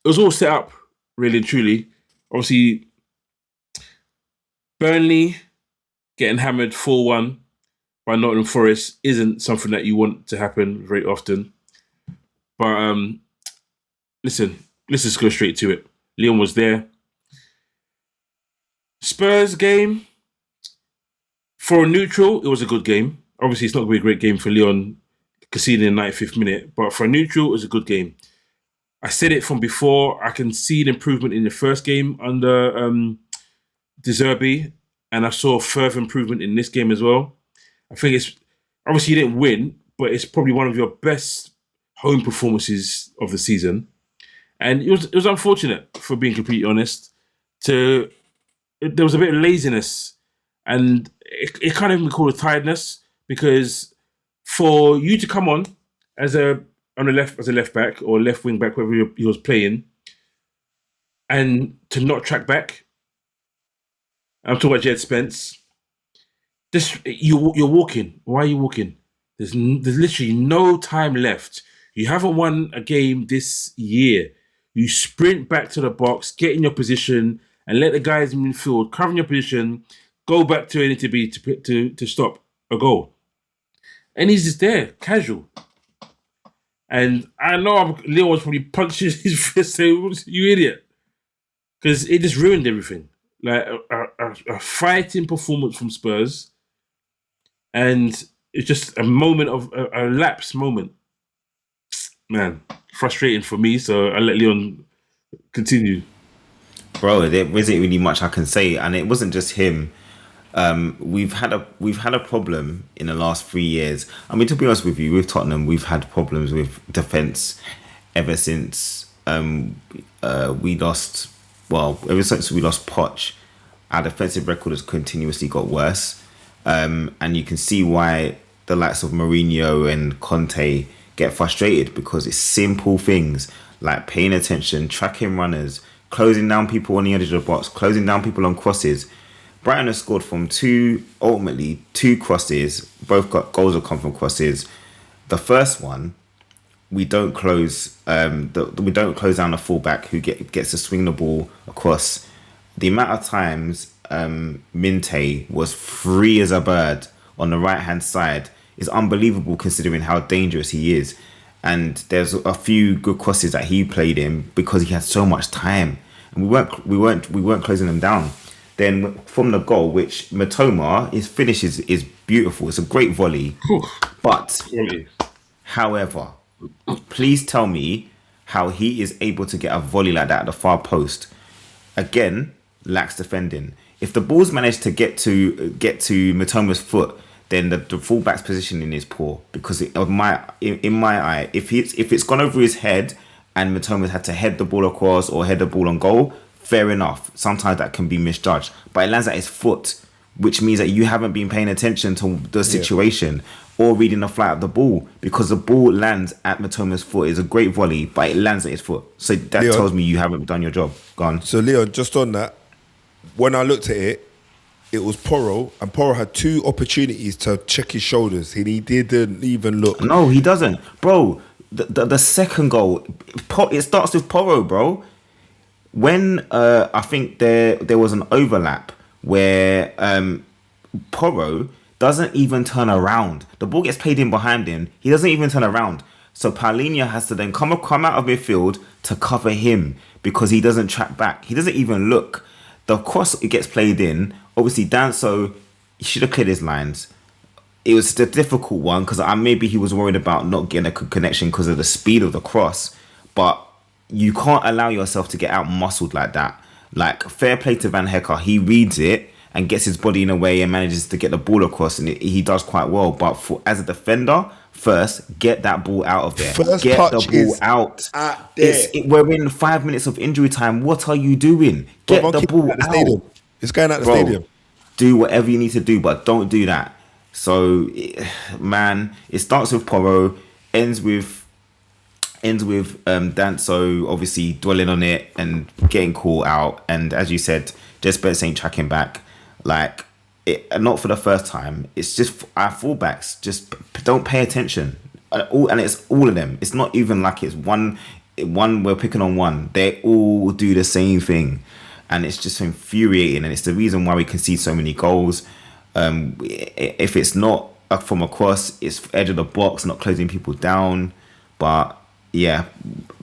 it was all set up, really and truly. Obviously, Burnley getting hammered 4-1 by Nottingham Forest isn't something that you want to happen very often. But listen, let's just go straight to it. Leon was there. Spurs game. For a neutral, it was a good game. Obviously, it's not going to be a great game for Leon conceding in the 95th minute, but for a neutral, it was a good game. I said it from before, I can see an improvement in the first game under De Zerbi, and I saw further improvement in this game as well. I think it's, obviously you didn't win, but it's probably one of your best home performances of the season. And it was unfortunate, for being completely honest. There was a bit of laziness, and it can't even be called a tiredness, because for you to come on as a left back or left wing back, wherever he was playing, and to not track back. I'm talking about Jed Spence. You're walking. Why are you walking? There's literally no time left. You haven't won a game this year. You sprint back to the box, get in your position, and let the guys in midfield cover your position, go back to where you need to be to stop a goal. And he's just there, casual. And I know Leon was probably punching his fist saying, "You idiot." Because it just ruined everything. Like a fighting performance from Spurs. And it's just a moment of a lapse moment. Man, frustrating for me. So I'll let Leon continue. Bro, there isn't really much I can say. And it wasn't just him. We've had a problem in the last 3 years. I mean, to be honest with you, with Tottenham, we've had problems with defence ever since we lost. Well, ever since we lost Poch, our defensive record has continuously got worse, and you can see why the likes of Mourinho and Conte get frustrated, because it's simple things like paying attention, tracking runners, closing down people on the edge of the box, closing down people on crosses. Brighton has scored from two crosses. Both goals have come from crosses. The first one, we don't close. We don't close down the fullback who gets to swing the ball across. The amount of times Minte was free as a bird on the right hand side is unbelievable, considering how dangerous he is. And there's a few good crosses that he played in because he had so much time, and we weren't closing them down. Then from the goal, which Matoma, his finish is beautiful. It's a great volley. But, however, please tell me how he is able to get a volley like that at the far post. Again, lacks defending. If the ball's managed to get to Matoma's foot, then the fullback's positioning is poor. Because in my eye, if it's gone over his head and Matoma's had to head the ball across or head the ball on goal, fair enough. Sometimes that can be misjudged. But it lands at his foot, which means that you haven't been paying attention to the situation or reading the flight of the ball, because the ball lands at Matoma's foot. It's a great volley, but it lands at his foot. So that tells me you haven't done your job. Go on. So, Leon, just on that, when I looked at it, it was Porro, and Porro had two opportunities to check his shoulders. He didn't even look. No, he doesn't. Bro, the second goal, it starts with Porro, bro. When I think there was an overlap where Porro doesn't even turn around. The ball gets played in behind him. He doesn't even turn around. So Paulinho has to then come out of midfield to cover him because he doesn't track back. He doesn't even look. The cross it gets played in. Obviously, Danso, he should have cleared his lines. It was the difficult one because maybe he was worried about not getting a good connection because of the speed of the cross. But you can't allow yourself to get out muscled like that. Like, fair play to Van Hecker. He reads it and gets his body in a way and manages to get the ball across, and he does quite well. But as a defender, first get that ball out of there. Get the ball out. We're in 5 minutes of injury time. What are you doing? Get the ball out. It's going out the stadium. Do whatever you need to do, but don't do that. So, man, it starts with Porro, ends with Danso obviously dwelling on it and getting caught out. And as you said, Jez Spence ain't tracking back. Like, not for the first time. It's just our fullbacks just don't pay attention. And it's all of them. It's not even like it's one we're picking on one. They all do the same thing. And it's just infuriating. And it's the reason why we concede so many goals. If it's not from across, it's edge of the box, not closing people down. But yeah,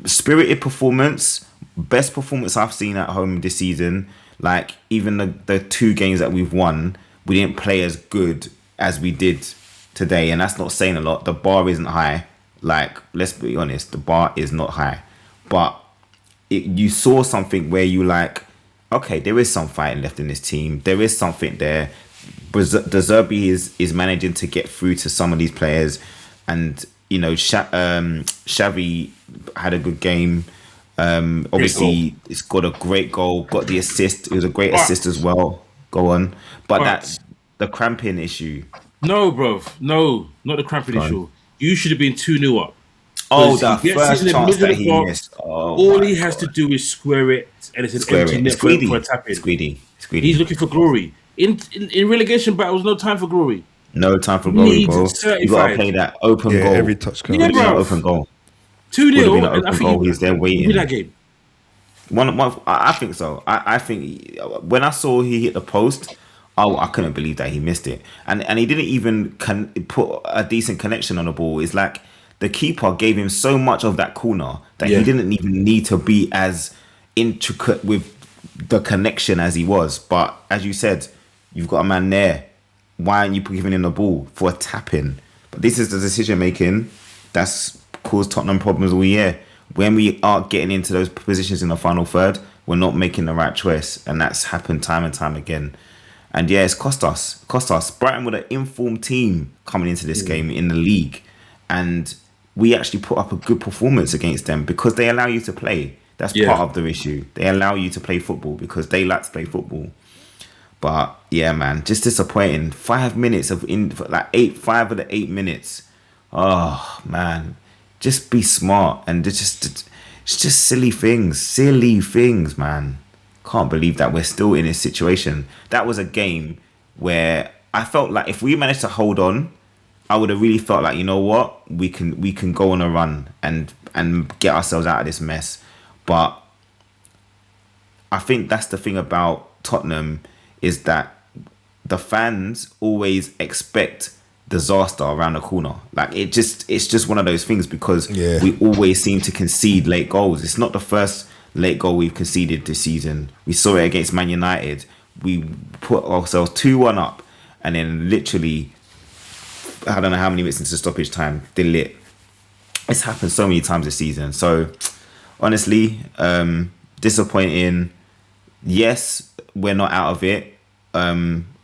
spirited performance, best performance I've seen at home this season. Like, even the 2 games that we've won, we didn't play as good as we did today, and that's not saying a lot. The bar isn't high. Like, let's be honest, the bar is not high. But you saw something where you like, okay, there is some fighting left in this team. There is something there. De Zerbi is managing to get through to some of these players, and you know, Xavi had a good game. Obviously, it's got a great goal, got the assist. It was a great assist as well. Go on, but that's the cramping issue. No, bro, no, not the cramping issue. You should have been 2-0 up. Oh, that first chance that he missed. All he has to do is square it, and it's an empty net for a tap-in. Squeedy. He's looking for glory. In relegation battles, no time for glory. No time for glory, bro. You gotta play that open goal. Every touch count. Yeah, bro. Open goal. 2-0, and I think he's there waiting. Win that game. I think so. I think when I saw he hit the post, I couldn't believe that he missed it, and he didn't even put a decent connection on the ball. It's like the keeper gave him so much of that corner that he didn't even need to be as intricate with the connection as he was. But as you said, you've got a man there. Why aren't you giving him the ball for a tap-in? But this is the decision making that's caused Tottenham problems all year. When we are getting into those positions in the final third, we're not making the right choice, and that's happened time and time again. And yeah, it's cost us. Brighton were an informed team coming into this game in the league, and we actually put up a good performance against them because they allow you to play. That's part of the issue. They allow you to play football because they like to play football. But yeah, man, just disappointing. 5 minutes of 5 of the 8 minutes. Oh man, just be smart, and it's just silly things, man. Can't believe that we're still in this situation. That was a game where I felt like if we managed to hold on, I would have really felt like, you know what, we can go on a run and get ourselves out of this mess. But I think that's the thing about Tottenham, is that the fans always expect disaster around the corner. Like, it's just one of those things because we always seem to concede late goals. It's not the first late goal we've conceded this season. We saw it against Man United. We put ourselves 2-1 up, and then literally, I don't know how many minutes into stoppage time, they lit. It's happened so many times this season. So honestly, disappointing. Yes, we're not out of it.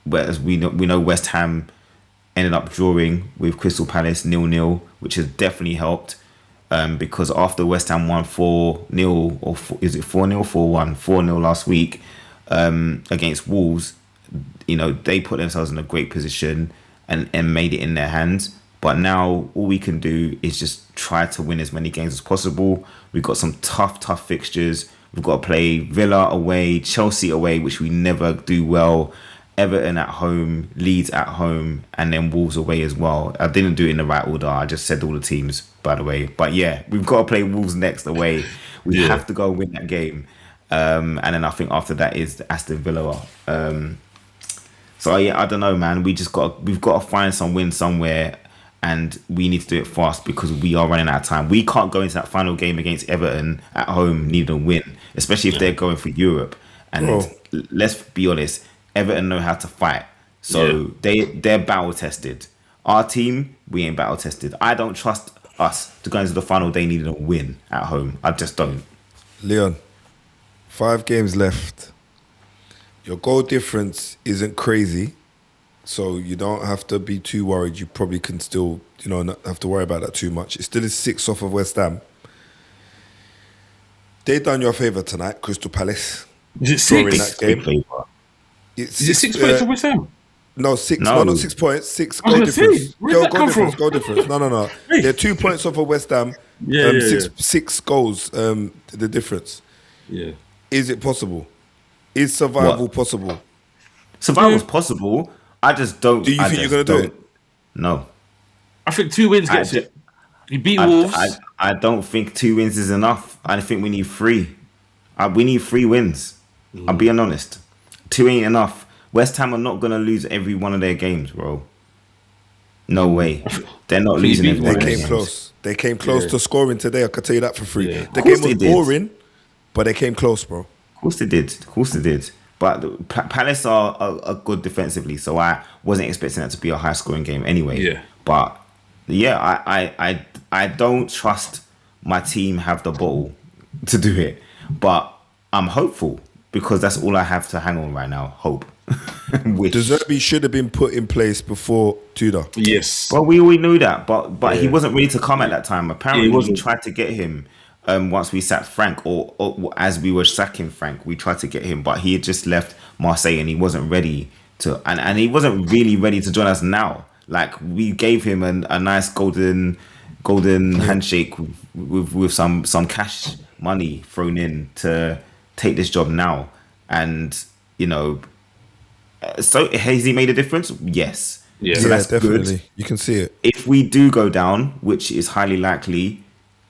Whereas we know West Ham ended up drawing with Crystal Palace 0-0, which has definitely helped. Because after West Ham won 4-0, or is it 4-0, 4-1, 4-0 last week against Wolves, you know, they put themselves in a great position and made it in their hands. But now all we can do is just try to win as many games as possible. We've got some tough fixtures. We've got to play Villa away, Chelsea away, which we never do well, Everton at home, Leeds at home, and then Wolves away as well. I didn't do it in the right order. I just said all the teams, by the way. But yeah, we've got to play Wolves next away. We have to go and win that game. And then I think after that is Aston Villa. So yeah, I don't know, man. We've got to find some win somewhere. and we need to do it fast because we are running out of time. We can't go into that final game against Everton at home needing a win, especially if they're going for Europe. And let's be honest, Everton know how to fight, so they're battle tested. Our team, we ain't battle tested. I don't trust us to go into the final day needing a win at home. I just don't. Leon, 5 games left. Your goal difference isn't crazy, so you don't have to be too worried. You probably can still, not have to worry about that too much. It still is 6 off of West Ham. They done your favour tonight, Crystal Palace. Is it 6? That game. Is it 6 points for West Ham? No, 6. No, not 6 points. 6 goal difference. Goal difference. No. They're 2 points off of West Ham. Six goals. The difference. Yeah. Is it possible? Is survival possible? Survival's possible. I just don't. Do you think you're going to do it? No. I think 2 wins gets it. You beat Wolves. I don't think 2 wins is enough. I think we need 3. We need 3 wins. I'm being honest. 2 ain't enough. West Ham are not going to lose every one of their games, bro. No way. They're not losing every one of their games. Close. They came close to scoring today. I can tell you that for free. Yeah. The game was boring, but they came close, bro. Of course they did. But Palace are good defensively, so I wasn't expecting that to be a high-scoring game anyway. Yeah. But, I don't trust my team have the ball to do it. But I'm hopeful because that's all I have to hang on right now. Hope. De Zerbi should have been put in place before Tudor. Yes. Well, we knew that, but he wasn't ready to come at that time. Apparently, we tried to get him once we sacked Frank, or as we were sacking Frank, we tried to get him, but he had just left Marseille and he wasn't ready to, and he wasn't really ready to join us now. Like, we gave him a nice golden handshake with some cash money thrown in to take this job now, and so has he made a difference? Yes. Yeah, so that's definitely. Good. You can see it. If we do go down, which is highly likely,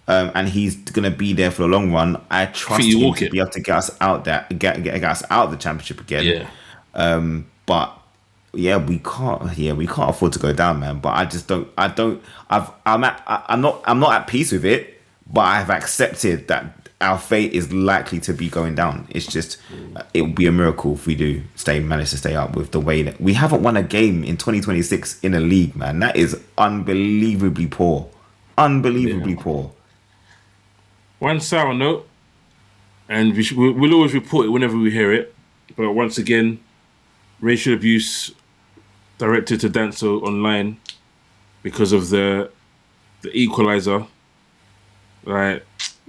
and he's gonna be there for the long run, I trust him to be able to get us out there, get us out of the championship again. Yeah. But we can't. Yeah, we can't afford to go down, man. But I just don't. I'm not at peace with it. But I've accepted that our fate is likely to be going down. It's just, it would be a miracle if we do manage to stay up with the way that we haven't won a game in 2026 in a league, man. That is unbelievably poor. Poor. One sour note, and we'll always report it whenever we hear it. But once again, racial abuse directed to Danso online because of the equalizer. Right.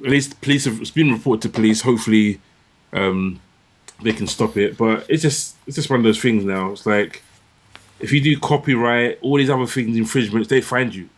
At least police it's been reported to police. Hopefully, they can stop it. But it's just one of those things now. It's like, if you do copyright, all these other things, infringements, they find you.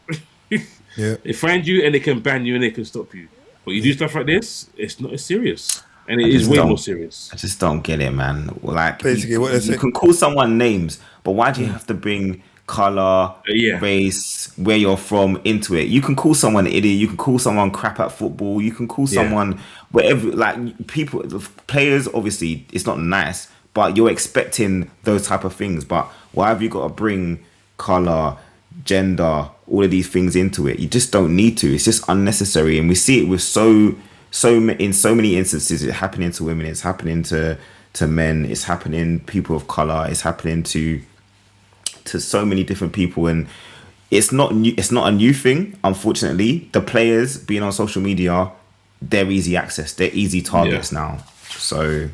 Yeah. They find you and they can ban you and they can stop you. But you do stuff like this, it's not as serious. And it is way more serious. I just don't get it, man. Like, basically, you can call someone names, but why do you have to bring colour, race, where you're from into it? You can call someone an idiot, you can call someone crap at football, you can call someone whatever. Like, people, players, obviously it's not nice, but you're expecting those type of things. But why have you got to bring colour, gender, all of these things into it? You just don't need to. It's just unnecessary, and we see it with in so many instances. It's happening to women, it's happening to men, it's happening people of colour, it's happening to so many different people, and it's not a new thing. Unfortunately, the players being on social media, they're easy access, they're easy targets now. So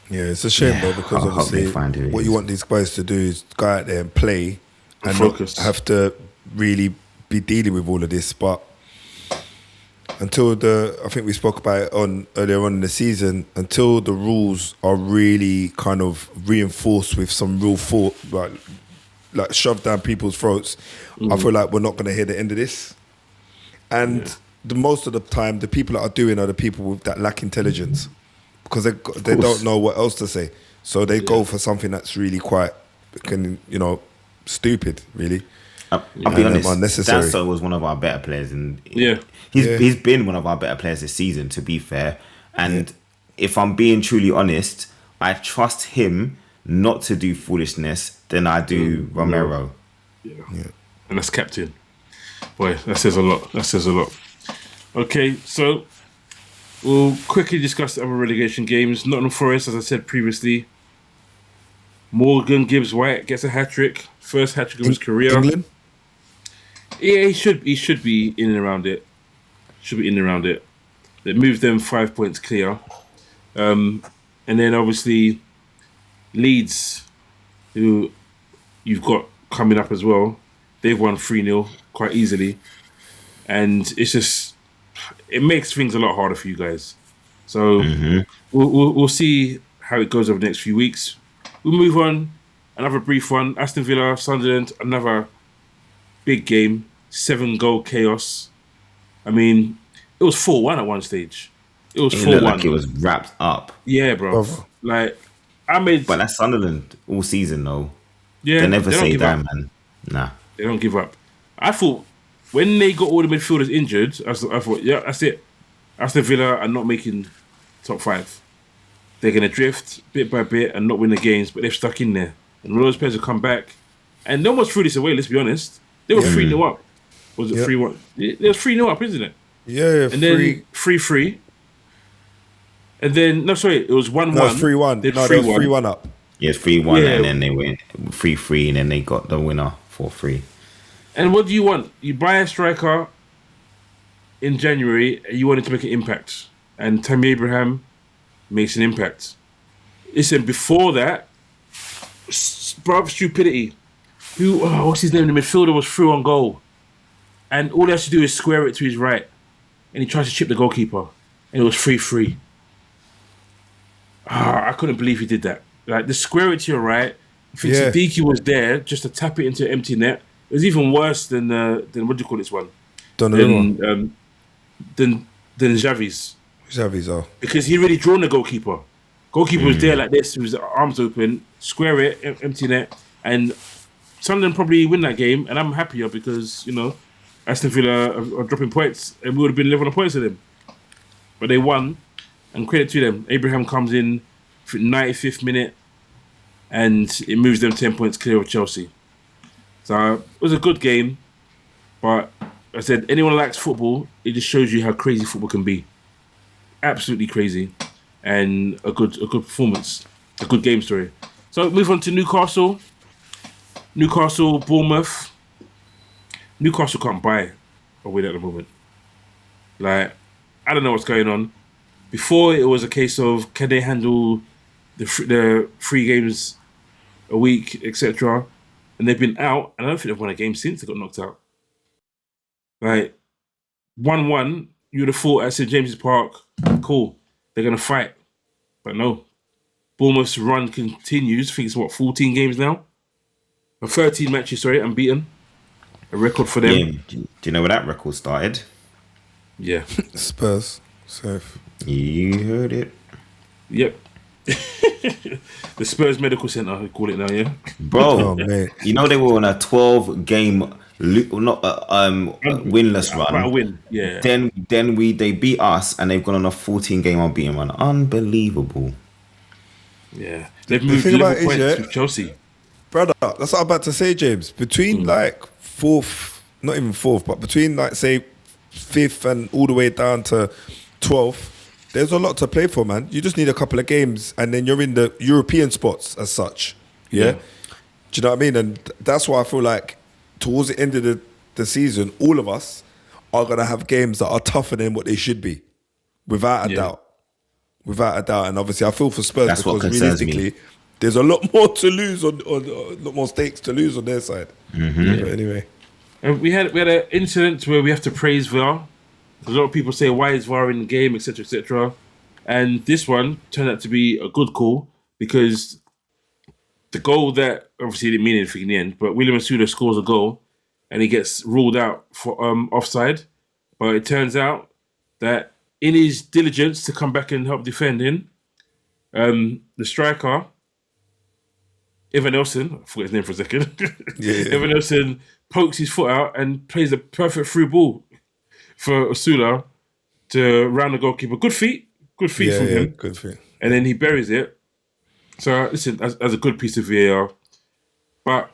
it's a shame though, because obviously what you want these guys to do is go out there and play and not have to really be dealing with all of this. But until I think we spoke about it earlier on in the season, until the rules are really kind of reinforced with some real thought, like shoved down people's throats, I feel like we're not going to hear the end of this. And most of the time, the people that are doing are the people that lack intelligence, because they don't know what else to say. So they go for something that's really quite, stupid, really. I'll be honest, Danso was one of our better players, and he's been one of our better players this season, to be fair. And if I'm being truly honest, I trust him not to do foolishness than I do Romero. And that's captain. Boy, that says a lot. That says a lot. Okay, so we'll quickly discuss the other relegation games. Nottingham Forest, as I said previously. Morgan Gibbs-White gets a hat-trick. First hat-trick of his career. England? Yeah, he should be in and around it. Should be in and around it. They moved them 5 points clear. And then obviously Leeds, who you've got coming up as well. They've won 3-0 quite easily. And it's just, it makes things a lot harder for you guys. So we'll see how it goes over the next few weeks. We'll move on. Another brief one. Aston Villa, Sunderland, another big game. 7-goal chaos. I mean, it was 4-1 at one stage. It was 4-1. Like it was wrapped up. Yeah, bro. Like, But that's Sunderland all season, though. Yeah, they never say that, up. man. Nah. They don't give up. I thought when they got all the midfielders injured, I thought, yeah, that's it. Aston Villa are not making top 5. They're going to drift bit by bit and not win the games, but they've stuck in there. And all those players will come back. And no one's threw this away, let's be honest. They were 3-0 up. Was it 3-1? They were 3-0 up, isn't it? Yeah, and then 3-3. And then, no, sorry, it was 1-1. No, it was 3-1. They was 3-1 up. Yeah, 3-1, and then they went 3-3, and then they got the winner 4-3. And what do you want? You buy a striker in January, and you want him to make an impact. And Tammy Abraham makes an impact. Listen, before that, stupidity. What's his name? The midfielder was through on goal. And all he has to do is square it to his right. And he tries to chip the goalkeeper. And it was 3-3. I couldn't believe he did that. Like, the square it to your right. I think Siddiqui was there just to tap it into an empty net. It was even worse than what do you call this one? Than Xavi's. Xavi's, oh. Because he really drawn the goalkeeper. Goalkeeper was there like this, with his arms open, square it, empty net. And Sunderland probably win that game. And I'm happier because, Aston Villa are dropping points. And we would have been 11 points to them. But they won. And credit to them. Abraham comes in for 95th minute. And it moves them 10 points clear of Chelsea. So it was a good game. But I said, anyone who likes football, it just shows you how crazy football can be. Absolutely crazy. And a good performance. A good game story. So move on to Newcastle. Newcastle, Bournemouth. Newcastle can't buy a win at the moment. Like, I don't know what's going on. Before, it was a case of can they handle the 3 games a week, etc. And they've been out, and I don't think they've won a game since they got knocked out. Like, 1-1, you would have thought at St James's Park, cool, they're going to fight. But no. Bournemouth's run continues. I think it's, 14 games now? 13 matches, unbeaten. A record for them. Yeah. Do you know where that record started? Yeah. Spurs. Safe. You heard it. Yep. The Spurs Medical Centre, I call it now, yeah? Bro, you know they were on a 12-game winless run. About a win, yeah. Then they beat us, and they've gone on a 14-game unbeaten run. Unbelievable. Yeah. They've moved 11 points with Chelsea. Brother, that's what I'm about to say, James. Between fourth, not even fourth, but between say 5th and all the way down to 12th, there's a lot to play for, man. You just need a couple of games and then you're in the European spots as such. Yeah? Do you know what I mean? And that's why I feel like towards the end of the season, all of us are going to have games that are tougher than what they should be. Without a doubt. Without a doubt. And obviously I feel for Spurs that's because realistically, there's a lot more to lose a lot more stakes to lose on their side. Mm-hmm. But anyway. And we had an incident where we have to praise VAR. A lot of people say, why is VAR in the game, etc., etc. And this one turned out to be a good call because the goal that obviously didn't mean anything in the end, but William Masuda scores a goal and he gets ruled out for offside. But it turns out that in his diligence to come back and help defending, the striker, Evan Nelson, I forgot his name for a second. Evan Nelson pokes his foot out and plays a perfect through ball for Osula to round the goalkeeper. Good feet from him. Good feet. And then he buries it. So listen, as a good piece of VAR, but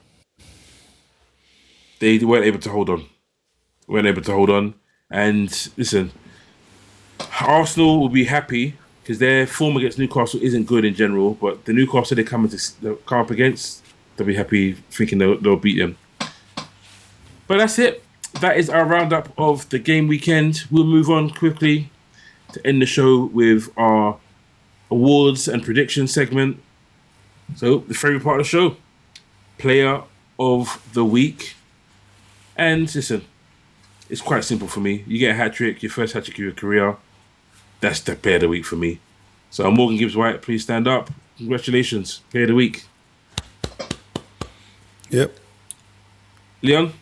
they weren't able to hold on. And listen, Arsenal will be happy because their form against Newcastle isn't good in general, but the Newcastle they come up against, they'll be happy thinking they'll beat them. But that's it. That is our roundup of the game weekend. We'll move on quickly to end the show with our awards and prediction segment. So, the favourite part of the show, player of the week. And listen, it's quite simple for me. You get a hat-trick, your first hat-trick of your career. That's the player of the week for me. So, Morgan Gibbs-White, please stand up. Congratulations, player of the week. Yep. Leon?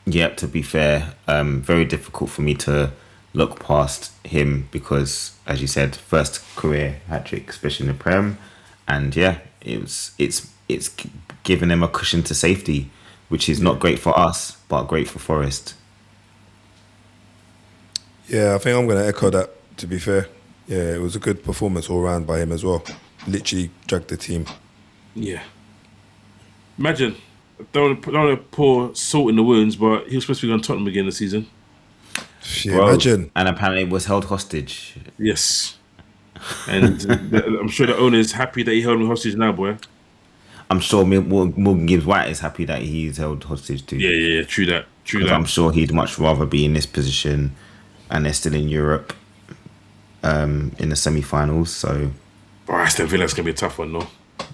Yep, to be fair, very difficult for me to look past him because, as you said, first career hat-trick, especially in the Prem. And yeah, it's giving him a cushion to safety, which is not great for us, but great for Forest. Yeah, I think I'm going to echo that, to be fair. Yeah, it was a good performance all round by him as well. Literally dragged the team. Yeah. Imagine, don't want to pour salt in the wounds, but he was supposed to be on Tottenham again this season. Yeah, imagine. And apparently was held hostage. Yes. And I'm sure the owner is happy that he held him hostage now, boy. I'm sure Morgan Gibbs-White is happy that he's held hostage too. Yeah, true that. I'm sure he'd much rather be in this position and they're still in Europe in the semi-finals, so... Oh, Aston Villa's going to be a tough one, though.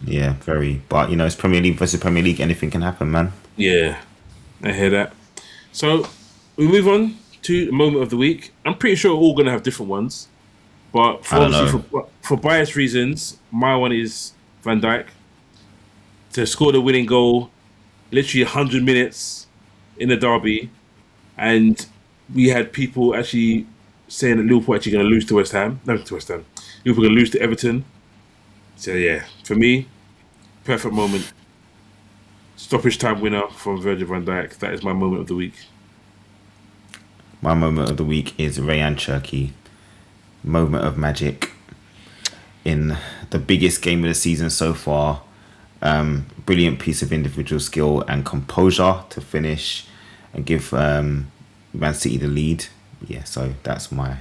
Yeah, very. But, it's Premier League versus Premier League. Anything can happen, man. Yeah, I hear that. So, we move on to the moment of the week. I'm pretty sure we're all going to have different ones. But for bias reasons, my one is Van Dijk. To score the winning goal, literally 100 minutes in the derby. And we had people actually saying that Liverpool actually going to lose to West Ham. No, to West Ham. Liverpool going to lose to Everton. So yeah, for me, perfect moment. Stoppage time winner from Virgil van Dijk. That is my moment of the week. My moment of the week is Rayan Cherki. Moment of magic in the biggest game of the season so far. Brilliant piece of individual skill and composure to finish and give Man City the lead. Yeah, so that's my...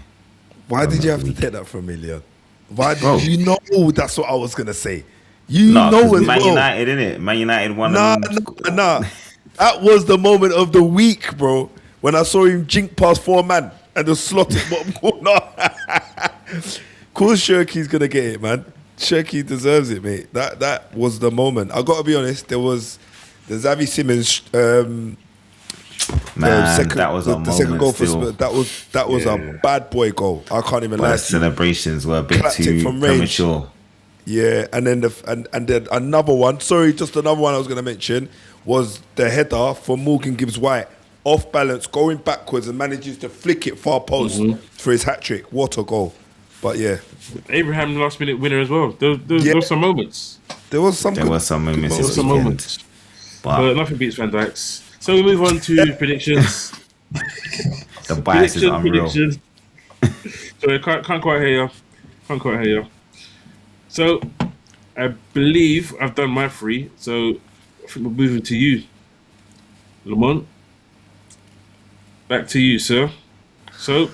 Why did you have to take that from me, Leon? Why did you know that's what I was going to say? You know as Man well. United, innit? Man United won. Nah. That was the moment of the week, bro. When I saw him jink past 4 man and the slotted bottom corner. Of course Shirky's going to get it, man. Shirky deserves it, mate. That was the moment. I got to be honest, there was the Xavi Simmons... that was the second goal for Spurs. That was a bad boy goal. I can't even lie. The celebrations were a bit too premature. Yeah, and then then another one. Sorry, just another one I was going to mention was the header from Morgan Gibbs-White, off balance, going backwards and manages to flick it far post for his hat trick. What a goal! But yeah, Abraham last minute winner as well. There were some moments. There was some moments. But nothing beats Van Dijk's. So we move on to predictions. The bias is unreal. So I can't quite hear you. So I believe I've done my 3. So I think we're moving to you, Lamont. Back to you, sir. So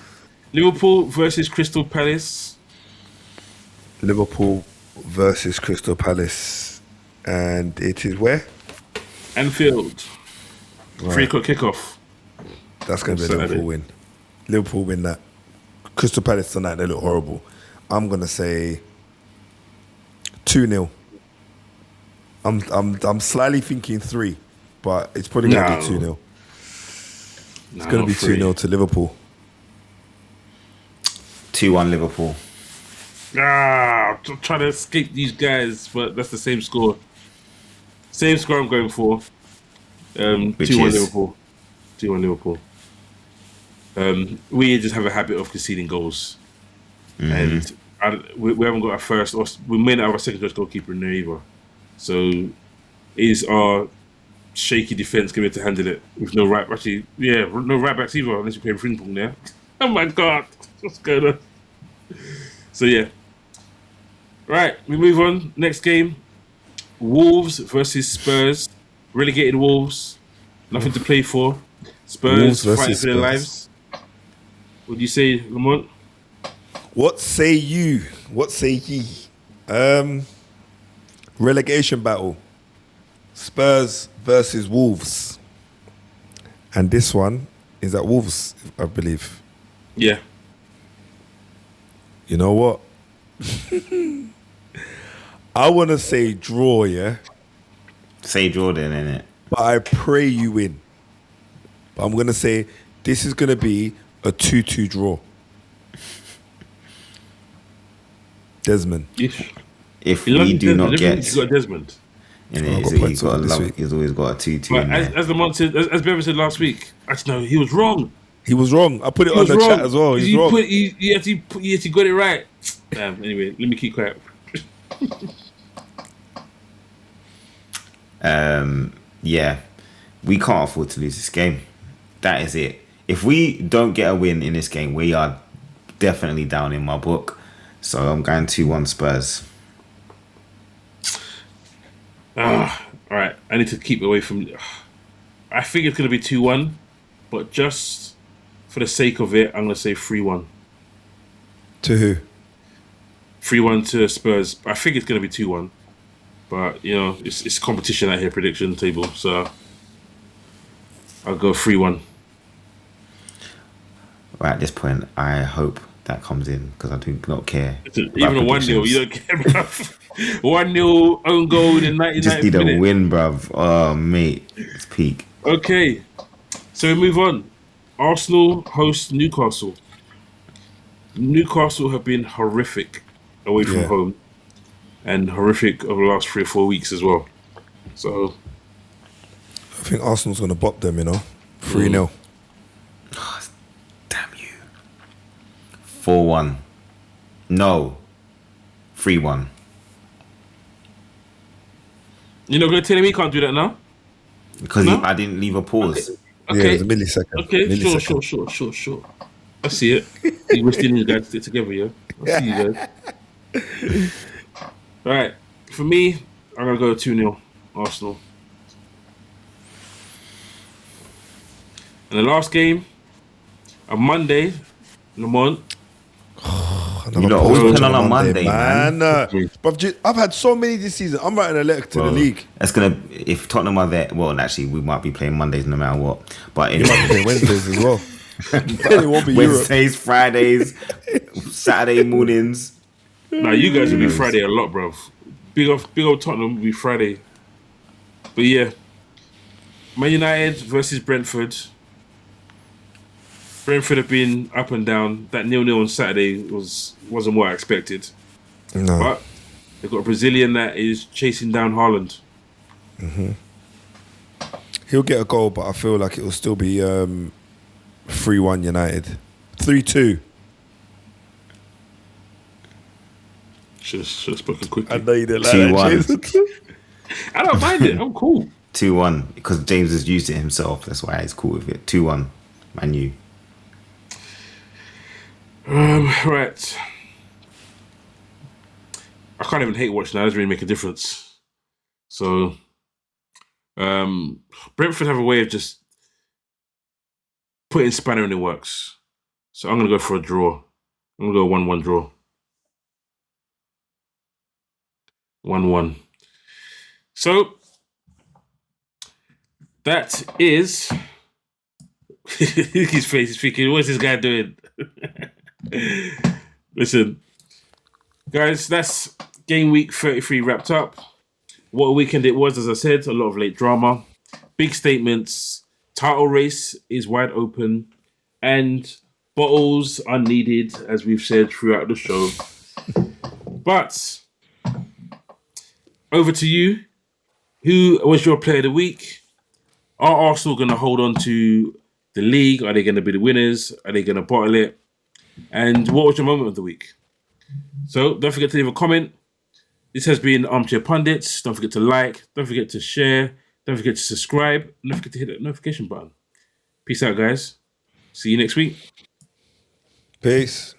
Liverpool versus Crystal Palace. Liverpool versus Crystal Palace, and it is where? Anfield. Right. 3 o'clock kickoff. That's going to be a Liverpool win. Liverpool win that. Crystal Palace tonight, they look horrible. I'm going to say 2-0. I'm slightly thinking 3, but it's probably going to be 2-0. It's going to be 2-0 to Liverpool. 2-1 Liverpool. I'm trying to escape these guys, but that's the same score. Same score I'm going for. 2-1 Liverpool. 2-1 Liverpool. We just have a habit of conceding goals. And we haven't got our first, or we may not have our second choice goalkeeper in there either. So is our shaky defence going to be able to handle it with no right? Actually, no right backs either, unless you play Frimpong there. Oh my God, what's going on? So yeah. Right, we move on. Next game, Wolves versus Spurs. Relegated Wolves. Nothing to play for. Spurs Wolves versus fighting for their Spurs. lives. What do you say, Lamont? What say you? What say ye? Relegation battle. Spurs versus Wolves. And this one is at Wolves, I believe. Yeah. You know what? I want to say draw, yeah? Say Jordan, innit? But I pray you win. But I'm going to say this is going to be a 2-2 draw. Desmond. If we do not get... You got Desmond. He's always got a 2-2 But in there. as Lamont said, as Bevan said last week, actually, no, he was wrong. He was wrong. I put it on the chat as well. He's wrong. You actually got it right. Damn, anyway, let me keep quiet. Yeah, we can't afford to lose this game. That is it. If we don't get a win in this game, we are definitely down in my book. So I'm going 2-1 Spurs. All right, I need to keep away from... I think it's going to be 2-1, but just for the sake of it, I'm going to say 3-1. To who? 3-1 to Spurs. I think it's going to be 2-1. But, you know, it's competition out here, prediction table. So I'll go 3-1. Right at this point, I hope that comes in because I do not care. Even a 1-0, you don't care, bruv. 1-0 own goal in 99th Just need minute. a win, bruv. Oh, mate. It's peak. Okay, so we move on. Arsenal host Newcastle. Newcastle have been horrific away from home and horrific over the last 3 or 4 weeks as well. So I think Arsenal's going to bop them, 3-0. Oh, damn you. 4-1. No. 3-1. you're not going to tell me you can't do that now? Because No? I didn't leave a pause. Yeah, Okay. it's a millisecond. Okay, Millisecond. sure. I see it. You wish you guys to stick together, yeah? I see you guys. All right. For me, I'm going to go 2-0 Arsenal. And the last game, on Monday, Lamont. Another You lot post always match on a Monday, man. Bruv, I've had so many this season. I'm writing a letter to the league. That's gonna if Tottenham are there. Well, actually, we might be playing Mondays no matter what. But You might be playing Wednesdays as well. It won't be Europe. Wednesdays, Fridays, Saturday mornings. Now you guys will be Friday a lot, bro. Big old Tottenham will be Friday. But yeah, Man United versus Brentford. Brentford have been up and down. That 0-0 on Saturday wasn't what I expected. No. But they've got a Brazilian that is chasing down Haaland. He'll get a goal, but I feel like it will still be 3-1 United. 3-2. Should have spoken quickly. I know you didn't like 2-1. that, Jason. I don't mind it. I'm cool. 2-1 because James has used it himself. That's why he's cool with it. 2-1, Man U. Right. I can't even hate watch now. It doesn't really make a difference. So, Brentford have a way of just putting spanner in the works. So I'm going to go for a draw. I'm going to go 1-1 draw. 1-1. So, that is... His face is speaking. What's this guy doing? Listen, guys, that's game week 33 wrapped up. What a weekend it was, as I said, a lot of late drama, big statements, title race is wide open, and bottles are needed, as we've said throughout the show. But over to you. Who was your player of the week? Are Arsenal going to hold on to the league? Are they going to be the winners? Are they going to bottle it? And what was your moment of the week? So don't forget to leave a comment. This has been Armchair Pundits. Don't forget to like. Don't forget to share. Don't forget to subscribe. Don't forget to hit that notification button. Peace out, guys. See you next week. Peace.